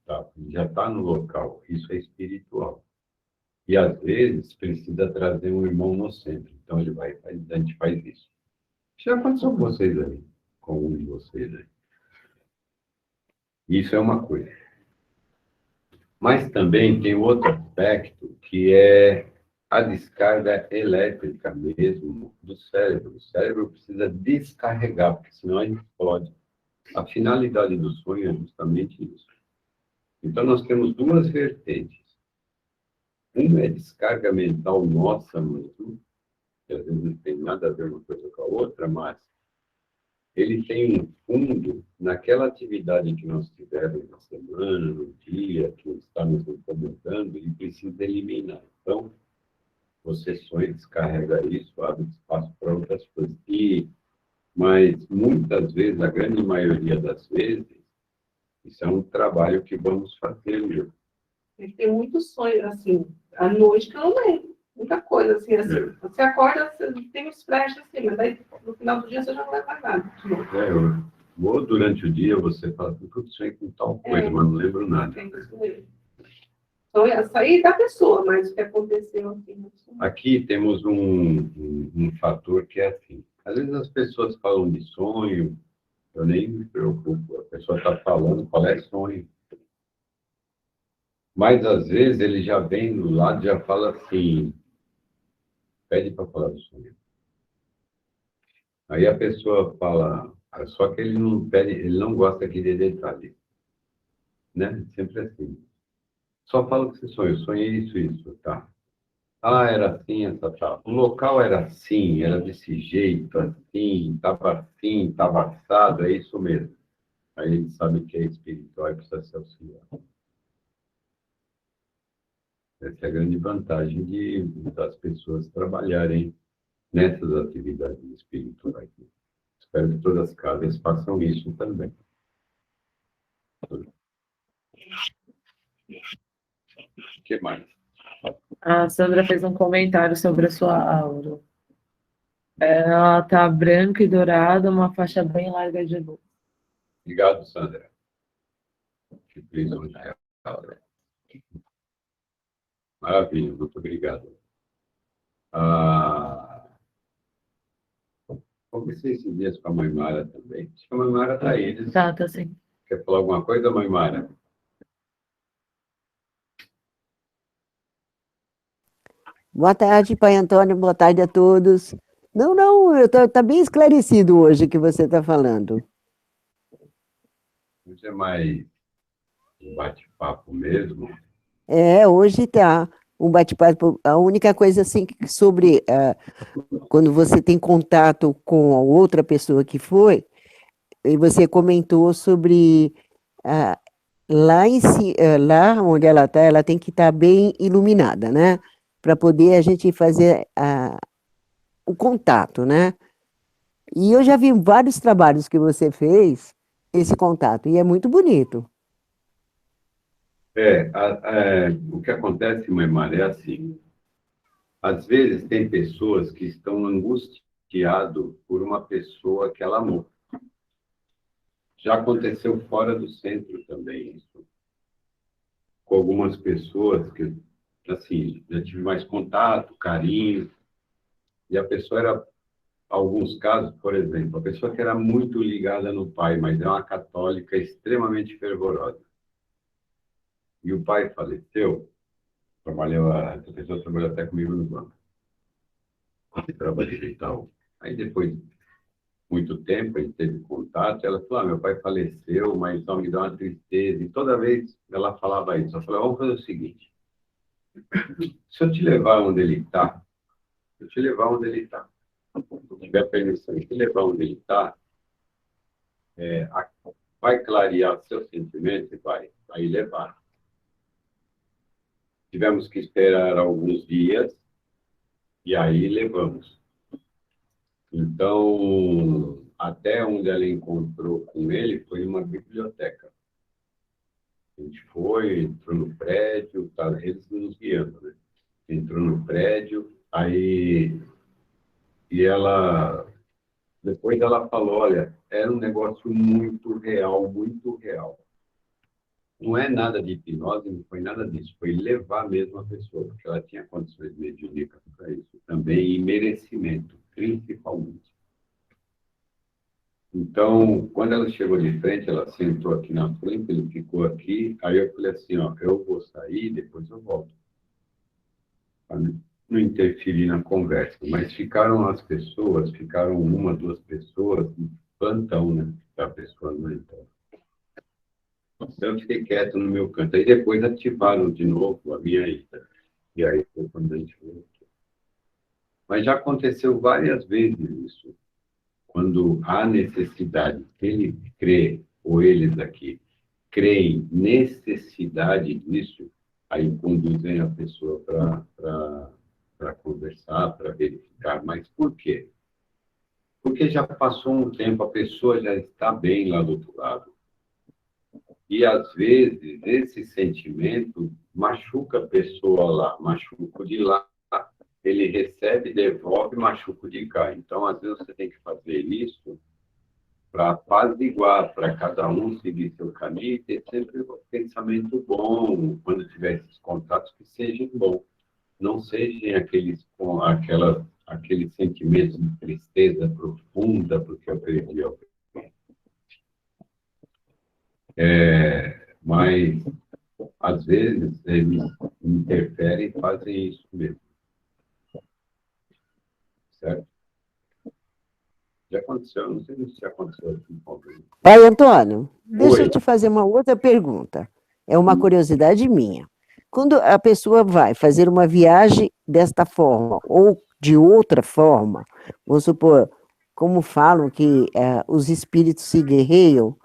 tá. Já está no local, isso é espiritual. E às vezes precisa trazer um irmão no centro, então ele vai, a gente faz isso. Já aconteceu com vocês aí, com um de vocês aí. Isso é uma coisa. Mas também tem outro aspecto, que é a descarga elétrica mesmo do cérebro. O cérebro precisa descarregar, porque senão ele explode. A finalidade do sonho é justamente isso. Então, nós temos 2 vertentes. Uma é descarga mental nossa mesmo, que às vezes não tem nada a ver uma coisa com a outra, mas ele tem um fundo naquela atividade que nós tivemos na semana, no dia, que está nos incomodando, ele precisa eliminar. Então, você sonha, descarrega isso, abre espaço para outras coisas. Mas, muitas vezes, a grande maioria das vezes, isso é um trabalho que vamos fazer mesmo. Tem muitos sonhos, assim, à noite que eu não lembro. Muita coisa, assim. Você acorda, você tem uns flashes, assim, mas aí, no final do dia, você já não lembra mais nada. Ou durante o dia você fala, tudo sonhei com tal coisa, mas não lembro nada. Tem isso mesmo. Então, essa aí da pessoa, mas o que aconteceu aqui. Aqui temos um fator que é assim. Às vezes as pessoas falam de sonho, eu nem me preocupo. A pessoa está falando qual é sonho. Mas às vezes ele já vem do lado e já fala assim, pede para falar do sonho. Aí a pessoa fala, só que ele não pede, ele não gosta aqui de detalhe. Né? Sempre assim. Só fala que você sonhou, eu sonhei isso, tá? Ah, era assim, essa tal. O local era assim, era desse jeito, assim, estava assado, é isso mesmo. Aí ele sabe que é espiritual e precisa ser auxiliado. Essa é a grande vantagem das pessoas trabalharem nessas atividades espirituais. Espero que todas as casas façam isso também. O que mais? A Sandra fez um comentário sobre a sua aura. Ela tá branca e dourada, uma faixa bem larga de luz. Obrigado, Sandra. Que prisão de aura. Maravilha, muito obrigado. Conversei esses dias com a mãe Mara também. Acho que a mãe Mara está aí. Né? Tá sim. Quer falar alguma coisa, mãe Mara? Boa tarde, Pai Antônio, boa tarde a todos. Não, tá bem esclarecido hoje o que você está falando. Hoje é mais um bate-papo mesmo. Hoje tá um bate-papo. A única coisa assim sobre quando você tem contato com a outra pessoa que foi, e você comentou sobre lá onde ela está, ela tem que estar bem iluminada, né? Para poder a gente fazer o contato, né? E eu já vi vários trabalhos que você fez, esse contato, e é muito bonito. O que acontece, mãe Mara, é assim. Às vezes tem pessoas que estão angustiadas por uma pessoa que ela amou. Já aconteceu fora do centro também isso. Com algumas pessoas que, assim, já tive mais contato, carinho, e a pessoa era, alguns casos, por exemplo, a pessoa que era muito ligada no pai, mas é uma católica extremamente fervorosa. E o pai faleceu, essa pessoa trabalhou até comigo no banco. Eu trabalhei e tal. Aí depois muito tempo, a gente teve contato, ela falou, meu pai faleceu, mas só me dá uma tristeza. E toda vez ela falava isso, eu falava, vamos fazer o seguinte, se eu te levar onde ele está, se eu te levar onde ele está, se tiver permissão de te levar onde ele está, vai clarear seus sentimentos e vai levar. Tivemos que esperar alguns dias e aí levamos. Então, até onde ela encontrou com ele foi uma biblioteca. A gente foi, entrou no prédio, tá, eles nos guiando, né? Entrou no prédio, aí e ela depois ela falou, olha, era um negócio muito real, muito real. Não é nada de hipnose, não foi nada disso, foi levar mesmo a pessoa, porque ela tinha condições mediúnicas para isso também, e merecimento, principalmente. Então, quando ela chegou de frente, ela sentou aqui na frente, ele ficou aqui, aí eu falei assim, ó, eu vou sair, depois eu volto. Para não interferir na conversa, mas ficaram as pessoas, ficaram uma, duas pessoas, plantão, né, para a pessoa não entrar. Então, eu fiquei quieto no meu canto. Aí depois ativaram de novo a minha ida. E aí foi quando a gente voltou. Mas já aconteceu várias vezes isso. Quando há necessidade, ele crê, ou eles aqui, creem necessidade disso, aí conduzem a pessoa para conversar, para verificar. Mas por quê? Porque já passou um tempo, a pessoa já está bem lá do outro lado. E, às vezes, esse sentimento machuca a pessoa lá, machuca o de lá. Ele recebe, devolve, machuca o de cá. Então, às vezes, você tem que fazer isso para apaziguar, para cada um seguir seu caminho e ter sempre um pensamento bom, quando tiver esses contatos, que sejam bons. Não sejam aqueles sentimentos de tristeza profunda, porque eu perdi alguém. Mas, às vezes, eles interferem e fazem isso mesmo. Certo? Já aconteceu, não sei se já aconteceu aqui com alguém. Pai Antônio, deixa Oi. eu te fazer uma outra pergunta. É uma curiosidade minha. Quando a pessoa vai fazer uma viagem desta forma ou de outra forma, vamos supor, como falam que os espíritos se guerreiam,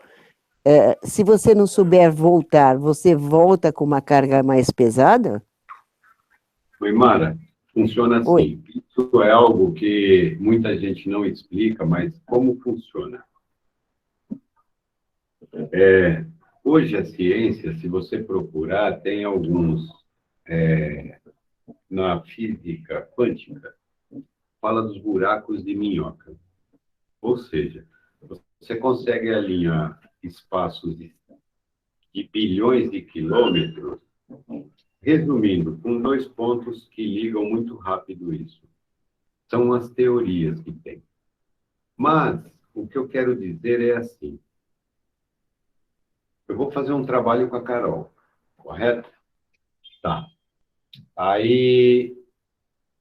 se você não souber voltar, você volta com uma carga mais pesada? Oi, Mara, funciona assim. Oi. Isso é algo que muita gente não explica, mas como funciona? Hoje a ciência, se você procurar, tem alguns, na física quântica, fala dos buracos de minhoca. Ou seja, você consegue alinhar espaços de bilhões de quilômetros, resumindo, com 2 pontos que ligam muito rápido isso. São as teorias que tem. Mas, o que eu quero dizer é assim, eu vou fazer um trabalho com a Carol, correto? Tá. Aí,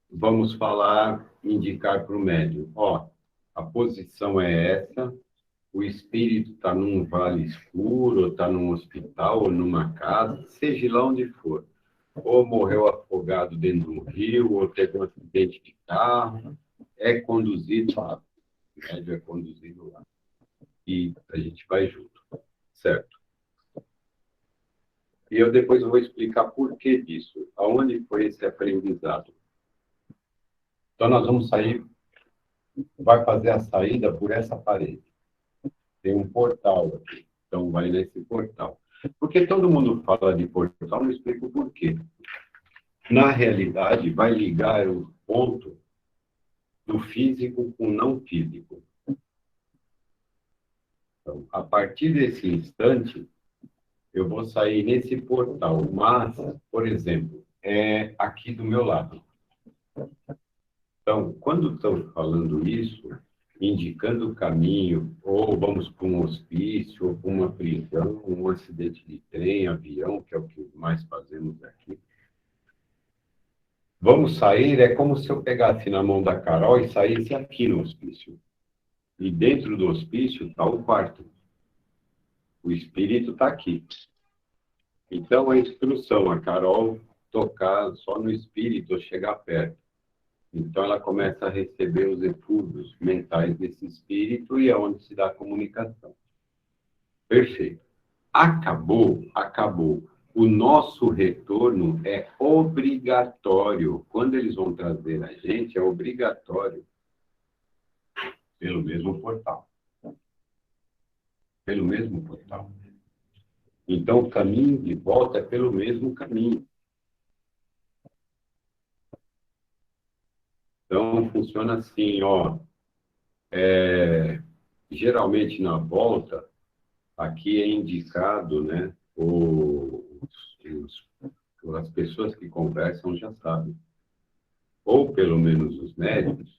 vamos falar, indicar para o médium. Ó, a posição é essa, o espírito está num vale escuro, ou está num hospital, ou numa casa, seja lá onde for. Ou morreu afogado dentro de um rio, ou teve um acidente de carro, é conduzido lá. O médium é conduzido lá. E a gente vai junto, certo? E eu depois vou explicar por que disso, aonde foi esse aprendizado. Então, nós vamos sair vai fazer a saída por essa parede. Tem um portal aqui. Então, vai nesse portal. Porque todo mundo fala de portal, não explico por quê. Na realidade, vai ligar o ponto do físico com o não físico. Então, a partir desse instante, eu vou sair nesse portal. Mas, por exemplo, é aqui do meu lado. Então, quando estão falando isso, indicando o caminho, ou vamos para um hospício, ou para uma prisão, um acidente de trem, avião, que é o que mais fazemos aqui. Vamos sair, é como se eu pegasse na mão da Carol e saísse aqui no hospício. E dentro do hospício está o quarto. O espírito está aqui. Então, a instrução, a Carol tocar só no espírito ou chegar perto. Então, ela começa a receber os eflúvios mentais desse espírito e é onde se dá a comunicação. Perfeito. Acabou, acabou. O nosso retorno é obrigatório. Quando eles vão trazer a gente, é obrigatório. Pelo mesmo portal. Pelo mesmo portal. Então, o caminho de volta é pelo mesmo caminho. Então, funciona assim, ó. Geralmente, na volta, aqui é indicado, né? As pessoas que conversam já sabem. Ou, pelo menos, os médicos,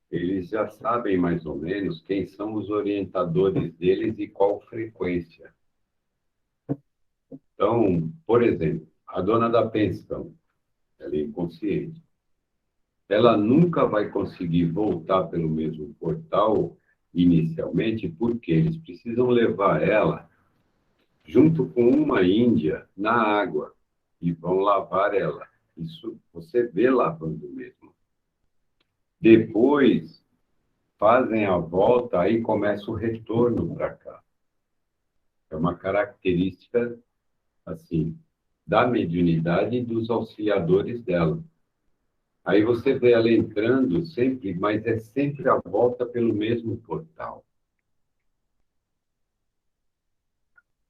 eles já sabem mais ou menos quem são os orientadores deles e qual frequência. Então, por exemplo, a dona da pensão, ela é inconsciente. Ela nunca vai conseguir voltar pelo mesmo portal inicialmente, porque eles precisam levar ela junto com uma índia na água e vão lavar ela. Isso você vê lavando mesmo. Depois fazem a volta, aí começa o retorno para cá. É uma característica assim da mediunidade e dos auxiliadores dela. Aí você vê ela entrando sempre, mas é sempre a volta pelo mesmo portal.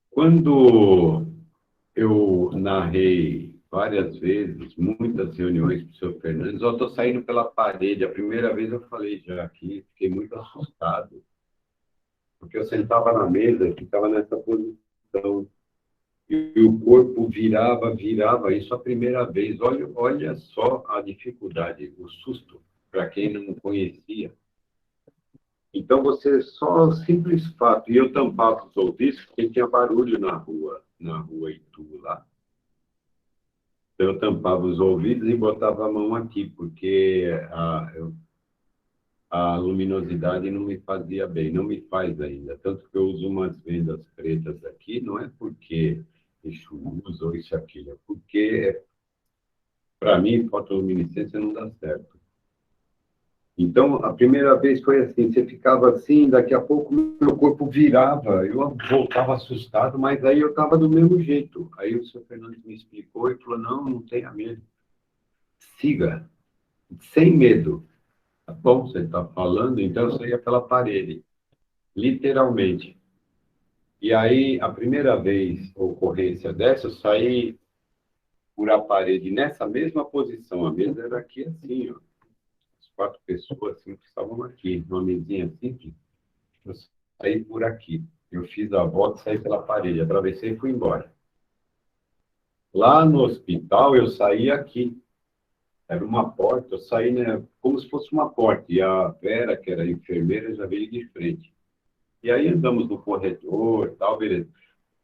Quando eu narrei várias vezes, muitas reuniões com o senhor Fernandes, eu estou saindo pela parede. A primeira vez eu falei já aqui, fiquei muito assustado, porque eu sentava na mesa, ficava nessa posição, e o corpo virava, isso a primeira vez. Olha só a dificuldade, o susto, para quem não conhecia. Então, você só simples fato, e eu tampava os ouvidos, porque tinha barulho na rua Itu lá. Então, eu tampava os ouvidos e botava a mão aqui, porque a luminosidade não me fazia bem, não me faz ainda. Tanto que eu uso umas vendas pretas aqui, não é porque Exu usa ou isso aquilo, é porque, para mim, fotoluminescência não dá certo. Então, a primeira vez foi assim, você ficava assim, daqui a pouco meu corpo virava, eu voltava assustado, mas aí eu estava do mesmo jeito. Aí o senhor Fernandes me explicou e falou, não tenha medo. Siga, sem medo. Tá bom, você está falando, então eu saía pela parede, literalmente. E aí, a primeira vez, ocorrência dessa, eu saí por a parede nessa mesma posição. A mesa era aqui assim, ó. 4 pessoas assim, que estavam aqui, numa mesinha simples. Eu saí por aqui. Eu fiz a volta e saí pela parede, atravessei e fui embora. Lá no hospital, eu saí aqui. Era uma porta, eu saí, né, como se fosse uma porta. E a Vera, que era enfermeira, já veio de frente. E aí andamos no corredor, tal, beleza.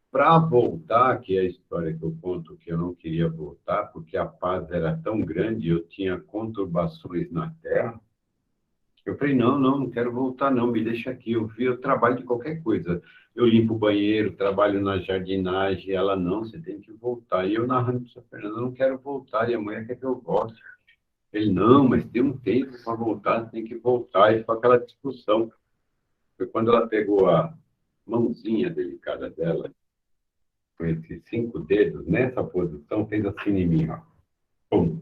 Para voltar, que é a história que eu conto, que eu não queria voltar, porque a paz era tão grande, eu tinha conturbações na terra. Eu falei, não quero voltar, não, me deixa aqui. Eu trabalho de qualquer coisa. Eu limpo o banheiro, trabalho na jardinagem. Ela, não, você tem que voltar. E eu narrando para o senhor Fernando, eu não quero voltar, e a mulher quer que eu volte. Ele, não, mas tem um tempo para voltar, você tem que voltar. E foi aquela discussão. Foi quando ela pegou a mãozinha delicada dela, com esses 5 dedos, nessa posição, fez assim em mim, ó. Pum.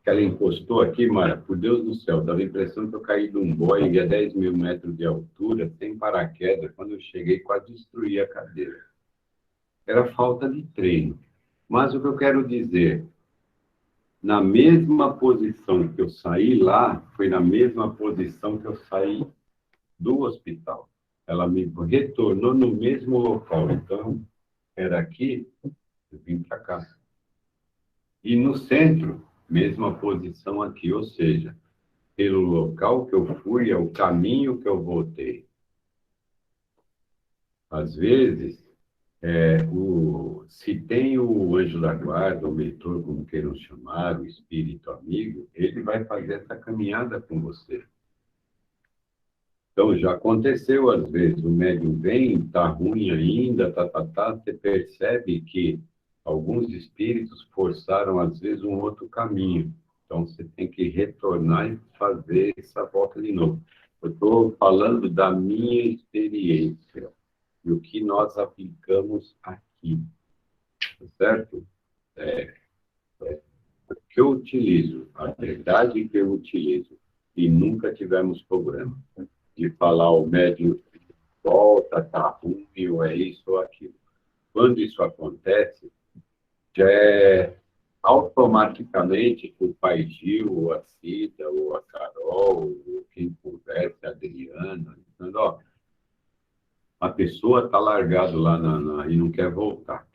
que ela encostou aqui, Mara, por Deus do céu, dava a impressão que eu caí de um Boeing a 10 mil metros de altura, sem paraquedas. Quando eu cheguei, quase destruí a cadeira. Era falta de treino. Mas o que eu quero dizer, na mesma posição que eu saí lá, foi na mesma posição que eu saí do hospital. Ela me retornou no mesmo local. Então, era aqui, eu vim para cá. E no centro, mesma posição aqui, ou seja, pelo local que eu fui, é o caminho que eu voltei. Às vezes, se tem o anjo da guarda, o mentor, como queiram chamar, o espírito amigo, ele vai fazer essa caminhada com você. Então, já aconteceu, às vezes, o médium vem, está ruim ainda, você percebe que alguns espíritos forçaram, às vezes, um outro caminho. Então, você tem que retornar e fazer essa volta de novo. Eu estou falando da minha experiência e o que nós aplicamos aqui, certo? O que eu utilizo, a verdade que eu utilizo, e nunca tivemos problema de falar o médium volta, tá ruim, ou é isso ou aquilo. Quando isso acontece, já é automaticamente o pai Gil, ou a Cida, ou a Carol, ou quem conversa, a Adriana, dizendo, ó, a pessoa está largado lá e não quer voltar.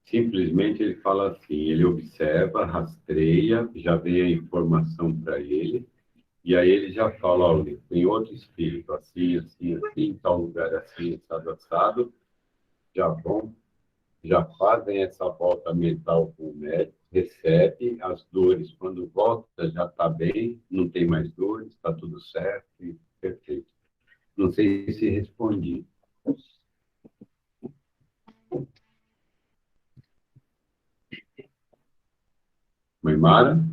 Simplesmente ele fala assim, ele observa, rastreia, já vem a informação para ele, e aí ele já fala, ó, tem outro espírito, assim, assim, assim, tal lugar assim, assado, assado, já vão, já fazem essa volta mental com o médico, recebe as dores, quando volta já está bem, não tem mais dores, está tudo certo, e perfeito. Não sei se respondi. Mãe Mara?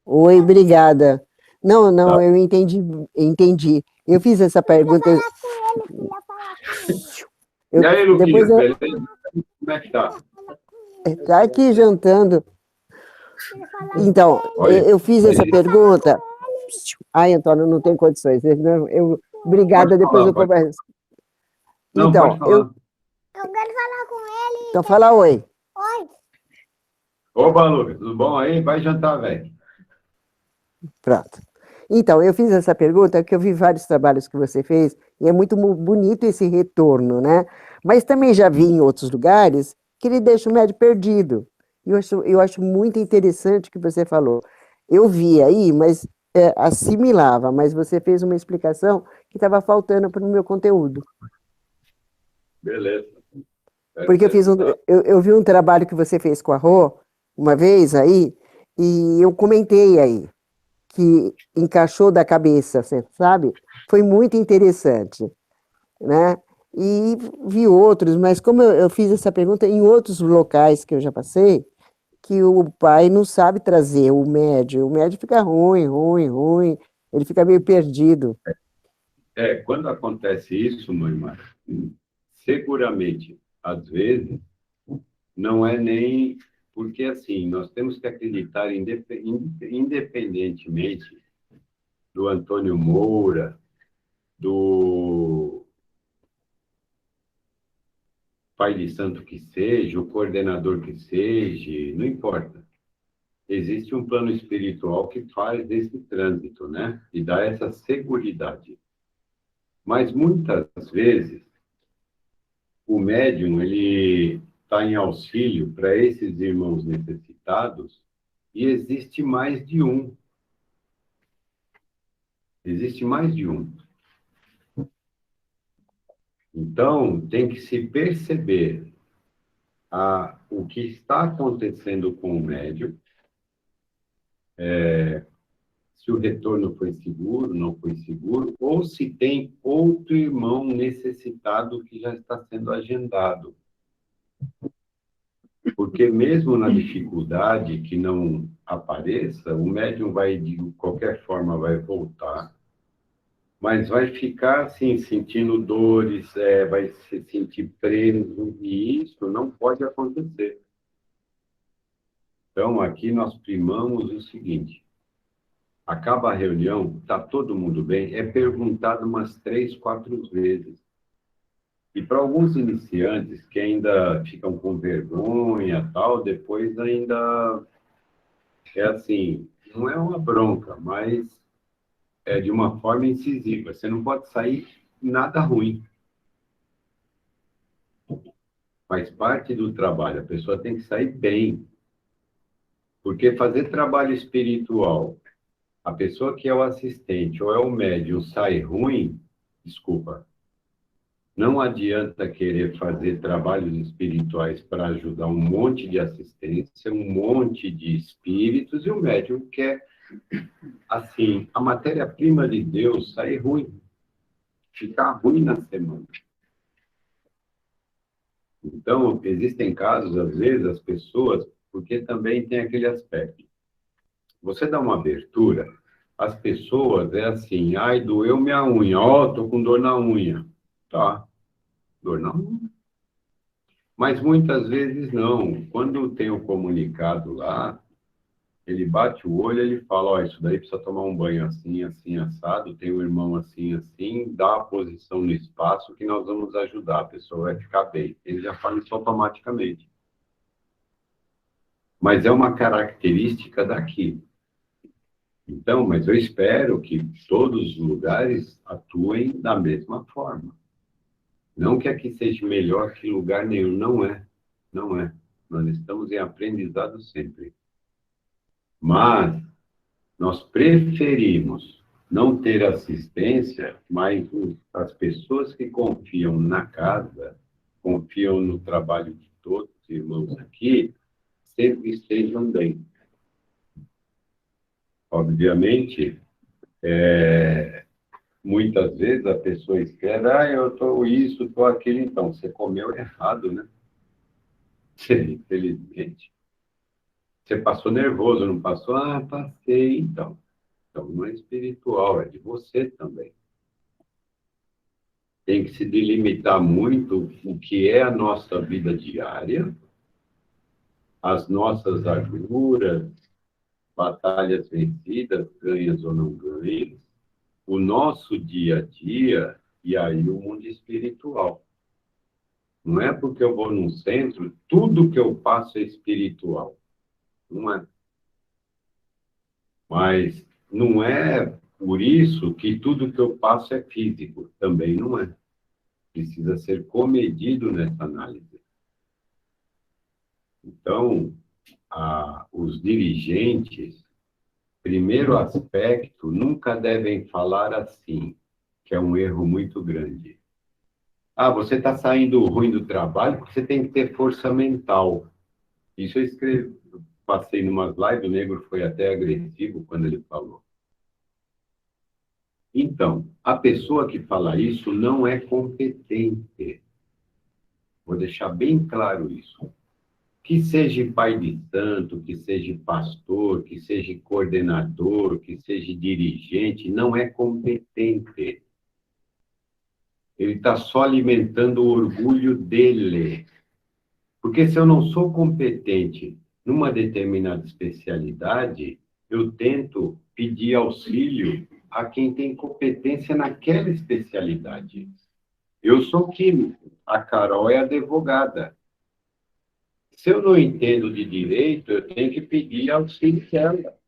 Oi, obrigada. Não, Tá. eu entendi. Eu fiz essa pergunta. E aí, Depois Luquinha, beleza? Como é que tá? tá aqui jantando. Então, Olha, eu fiz essa pergunta. Ai, Antônio, não tem condições. Obrigada, Pode depois falar, eu converso. Não, Então, pode falar. Eu quero falar com ele. Então, fala oi. Oi. Opa, Lucas, tudo bom aí? Vai jantar, velho. Pronto. Então, eu fiz essa pergunta porque eu vi vários trabalhos que você fez e é muito bonito esse retorno, né? Mas também já vi em outros lugares que ele deixa o médium perdido. Eu acho muito interessante o que você falou. Eu vi aí, mas assimilava, mas você fez uma explicação que estava faltando para o meu conteúdo. Beleza. Porque eu vi um trabalho que você fez com a Rô, uma vez aí, e eu comentei aí, que encaixou da cabeça, você sabe? Foi muito interessante, né? E vi outros, mas como eu fiz essa pergunta em outros locais que eu já passei, que o pai não sabe trazer o médium fica ruim, ele fica meio perdido. Quando acontece isso, mãe Mara, seguramente, às vezes, não é nem... Porque, assim, nós temos que acreditar independentemente do Antônio Moura, do pai de santo que seja, o coordenador que seja, não importa. Existe um plano espiritual que faz esse trânsito, né? E dá essa seguridade. Mas, muitas vezes, o médium, ele está em auxílio para esses irmãos necessitados e existe mais de um. Existe mais de um. Então, tem que se perceber o que está acontecendo com o médium, se o retorno foi seguro, não foi seguro, ou se tem outro irmão necessitado que já está sendo agendado. Porque mesmo na dificuldade que não apareça, o médium vai, de qualquer forma, vai voltar, mas vai ficar, assim, sentindo dores, vai se sentir preso, e isso não pode acontecer. Então, aqui nós primamos o seguinte: acaba a reunião, está todo mundo bem? É perguntado umas 3, 4 vezes. E para alguns iniciantes que ainda ficam com vergonha, tal, depois ainda é assim, não é uma bronca, mas é de uma forma incisiva. Você não pode sair nada ruim. Faz parte do trabalho. A pessoa tem que sair bem. Porque fazer trabalho espiritual, a pessoa que é o assistente ou é o médium sai ruim, desculpa, não adianta querer fazer trabalhos espirituais para ajudar um monte de assistência, um monte de espíritos, e o médium quer, assim, a matéria-prima de Deus sair ruim, ficar ruim na semana. Então, existem casos, às vezes, as pessoas, porque também tem aquele aspecto. Você dá uma abertura, as pessoas, é assim, ai, doeu minha unha, ó, tô com dor na unha. Tá, dor na unha. Mas muitas vezes não. Quando tem o comunicado lá, ele bate o olho, ele fala, ó, isso daí precisa tomar um banho assim, assim, assado, tem um irmão assim, assim, dá a posição no espaço que nós vamos ajudar, a pessoa vai ficar bem. Ele já fala isso automaticamente. Mas é uma característica daqui. Então, mas eu espero que todos os lugares atuem da mesma forma. Não que aqui seja melhor que lugar nenhum, não é. Não é. Nós estamos em aprendizado sempre. Mas nós preferimos não ter assistência, mas as pessoas que confiam na casa, confiam no trabalho de todos os irmãos aqui, sempre estejam bem. Obviamente, muitas vezes a pessoa espera, eu estou isso, estou aquilo, então você comeu errado, né? Infelizmente. Você passou nervoso, não passou? Ah, passei, então. Então, não é espiritual, é de você também. Tem que se delimitar muito o que é a nossa vida diária, as nossas agruras, batalhas vencidas, ganhas ou não ganhas, o nosso dia a dia e aí o mundo espiritual. Não é porque eu vou num centro, tudo que eu faço é espiritual. Não é. Mas não é por isso que tudo que eu faço é físico. Também não é. Precisa ser comedido nessa análise. Então, os dirigentes, primeiro aspecto, nunca devem falar assim, que é um erro muito grande. Ah, você está saindo ruim do trabalho porque você tem que ter força mental. Isso eu escrevi, passei numas lives, o negro foi até agressivo quando ele falou. Então, a pessoa que fala isso não é competente. Vou deixar bem claro isso. Que seja pai de santo, que seja pastor, que seja coordenador, que seja dirigente, não é competente. Ele está só alimentando o orgulho dele. Porque se eu não sou competente numa determinada especialidade, eu tento pedir auxílio a quem tem competência naquela especialidade. Eu sou químico, a Carol é advogada. Se eu não entendo de direito, eu tenho que pedir auxílio dela.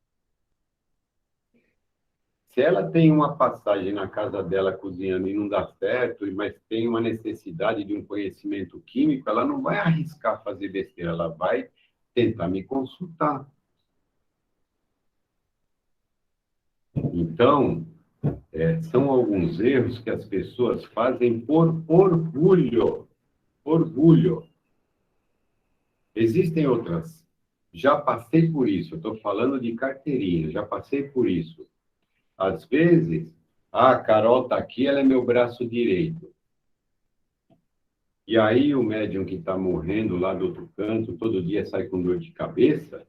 Se ela tem uma passagem na casa dela cozinhando e não dá certo, mas tem uma necessidade de um conhecimento químico, ela não vai arriscar fazer besteira, ela vai tentar me consultar. Então, são alguns erros que as pessoas fazem por orgulho. Orgulho. Existem outras. Já passei por isso, eu estou falando de carteirinha, já passei por isso. Às vezes, a Carol está aqui, ela é meu braço direito. E aí o médium que está morrendo lá do outro canto, todo dia sai com dor de cabeça,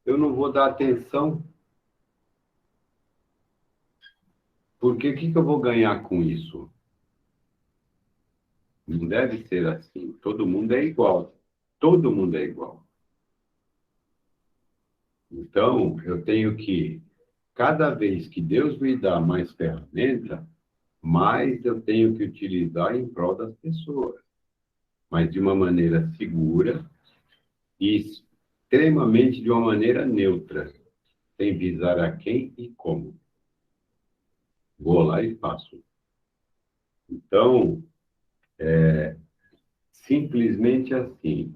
eu não vou dar atenção. Porque o que eu vou ganhar com isso? Não deve ser assim. Todo mundo é igual. Todo mundo é igual. Então, eu tenho que, cada vez que Deus me dá mais ferramenta, mais eu tenho que utilizar em prol das pessoas, mas de uma maneira segura e extremamente de uma maneira neutra, sem visar a quem e como. Vou lá e faço. Então, simplesmente assim,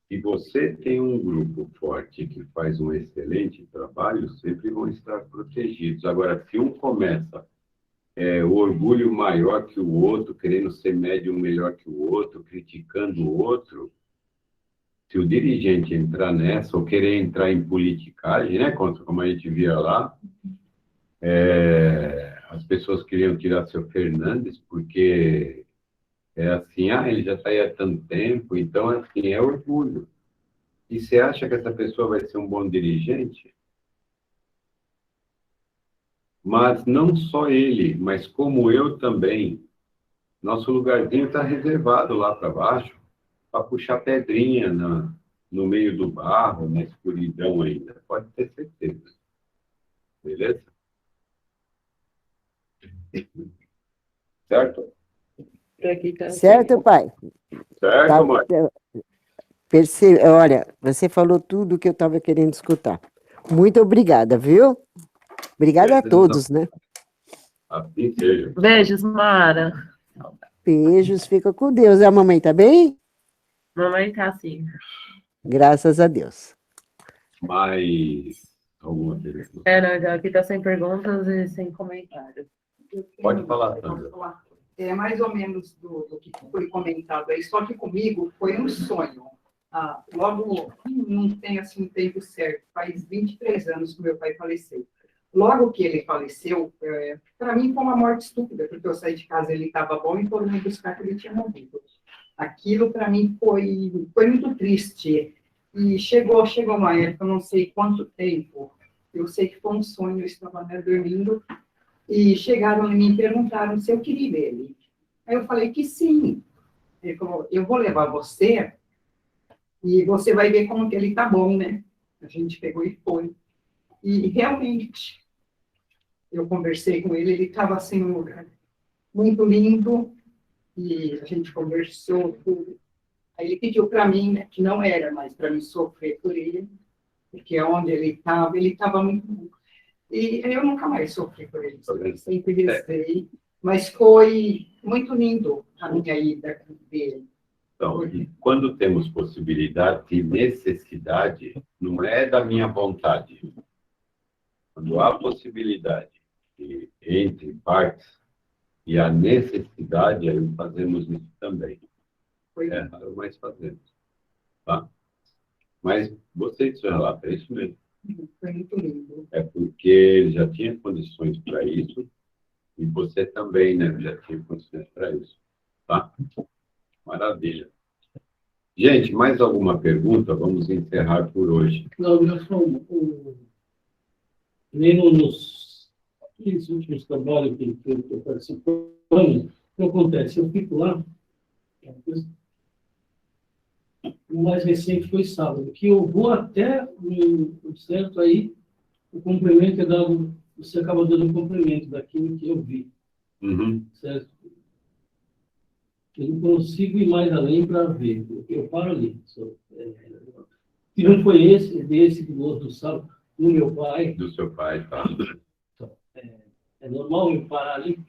se você tem um grupo forte que faz um excelente trabalho, sempre vão estar protegidos. Agora, se um começa o orgulho maior que o outro, querendo ser médium melhor que o outro, criticando o outro, se o dirigente entrar nessa, ou querer entrar em politicagem, né, como a gente via lá, as pessoas queriam tirar seu Fernandes, porque é assim, ele já está aí há tanto tempo, então, assim, é orgulho. E você acha que essa pessoa vai ser um bom dirigente? Mas não só ele, mas como eu também. Nosso lugarzinho está reservado lá para baixo, para puxar pedrinha no meio do barro, na escuridão ainda. Pode ter certeza. Beleza? Certo? Por aqui tá assim. Certo, pai? Certo, Tá, mãe? olha, você falou tudo o que eu estava querendo escutar. Muito obrigada, viu? Obrigada a todos, né? Assim seja. Beijos, Mara. Beijos, fica com Deus. A mamãe tá bem? Mamãe tá assim. Graças a Deus. Mais alguma pergunta? Não, então aqui tá sem perguntas e sem comentários. Pode falar, Posso Sandra. falar? É mais ou menos do que foi comentado aí, só que comigo foi um sonho. Logo, não tem assim um tempo certo, faz 23 anos que meu pai faleceu. Logo que ele faleceu, para mim foi uma morte estúpida, porque eu saí de casa, ele estava bom e foram me buscar que ele tinha morrido. Aquilo para mim foi muito triste. E chegou uma época, eu não sei quanto tempo, eu sei que foi um sonho, eu estava, né, dormindo, e chegaram e me perguntaram se eu queria ele. Aí eu falei que sim. Ele falou, eu vou levar você e você vai ver como que ele tá bom, né? A gente pegou e foi. E realmente, eu conversei com ele, ele estava assim num lugar muito lindo, e a gente conversou tudo. Aí ele pediu para mim, né, que não era mais para mim sofrer por ele, porque onde ele estava muito bom. E eu nunca mais sofri por ele, sempre rezei, mas foi muito lindo a minha ida dele. Então, e quando temos possibilidade e necessidade, não é da minha vontade. Quando há possibilidade entre partes e a necessidade, aí fazemos isso também. Foi, Raro, mas fazemos. Tá? Mas gostei do seu relato, é isso mesmo. foi muito lindo. É porque ele já tinha condições para isso e você também, né, já tinha condições para isso. Tá? Maravilha. Gente, mais alguma pergunta? Vamos encerrar por hoje. Não, já só nem nos últimos trabalhos que eu estou participando, o que acontece? Eu fico lá, o mais recente foi sábado, que eu vou até o certo aí, o complemento é dado, você acaba dando um complemento daquilo que eu vi, Uhum. certo? Eu não consigo ir mais além para ver, eu paro ali. Se não foi desse do outro sábado, do meu pai, Do seu pai, tá? é normal eu parar ali?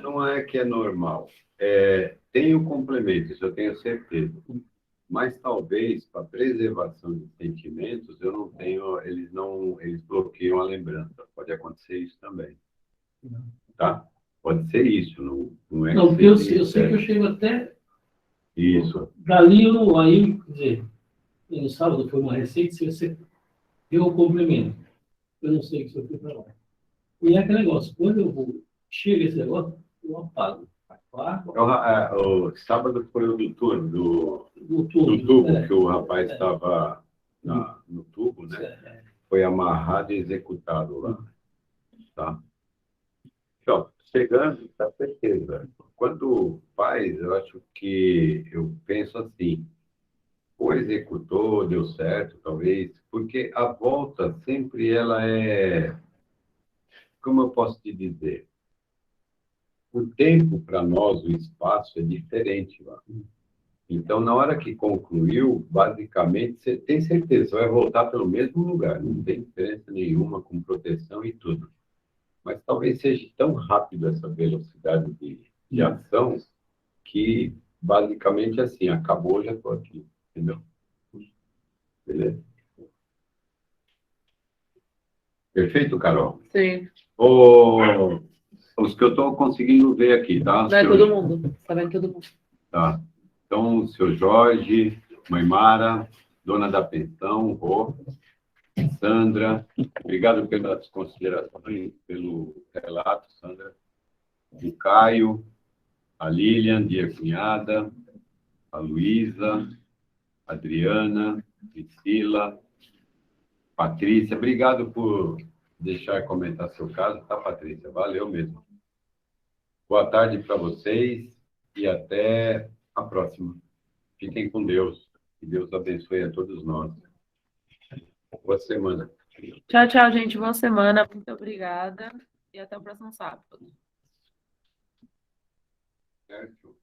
Não é que é normal. Tem o complemento, isso eu tenho certeza. Mas talvez, para preservação de sentimentos, eu não tenho, eles bloqueiam a lembrança. Pode acontecer isso também. Tá? Pode ser isso, não é que Não, porque eu seja sei que eu certo. chego até Isso. dali, aí, quer dizer, no sábado foi uma receita, se você deu o complemento, eu não sei que se eu fui para lá. E é aquele negócio, quando eu vou, chega esse negócio, eu apago. O sábado foi o do turno, Do do tubo, né? que o rapaz estava no tubo, né? Foi amarrado e executado lá. Tá? Então, chegando, com certeza. Quando faz, eu penso assim, ou executou, deu certo, talvez, porque a volta sempre ela é, como eu posso te dizer, o tempo para nós, o espaço é diferente lá. Então, na hora que concluiu, basicamente, você tem certeza, você vai voltar pelo mesmo lugar, não tem diferença nenhuma com proteção e tudo. Mas talvez seja tão rápido essa velocidade de ação que, basicamente, assim, acabou, já estou aqui, entendeu? Beleza? Perfeito, Carol? Sim. Os que eu estou conseguindo ver aqui, tá? Não é todo mundo. Tá vendo todo mundo. Tá. Então, o seu Jorge, Mãe Mara, dona da pensão, Rô, Sandra, obrigado pelas considerações, pelo relato, Sandra. O Caio, a Lilian, Dia Cunhada, a Luísa, a Adriana, Priscila, Patrícia, obrigado por deixar comentar seu caso, tá, Patrícia? Valeu mesmo. Boa tarde para vocês e até a próxima. Fiquem com Deus. Que Deus abençoe a todos nós. Boa semana. Tchau, tchau, gente. Boa semana. Muito obrigada. E até o próximo sábado. Certo?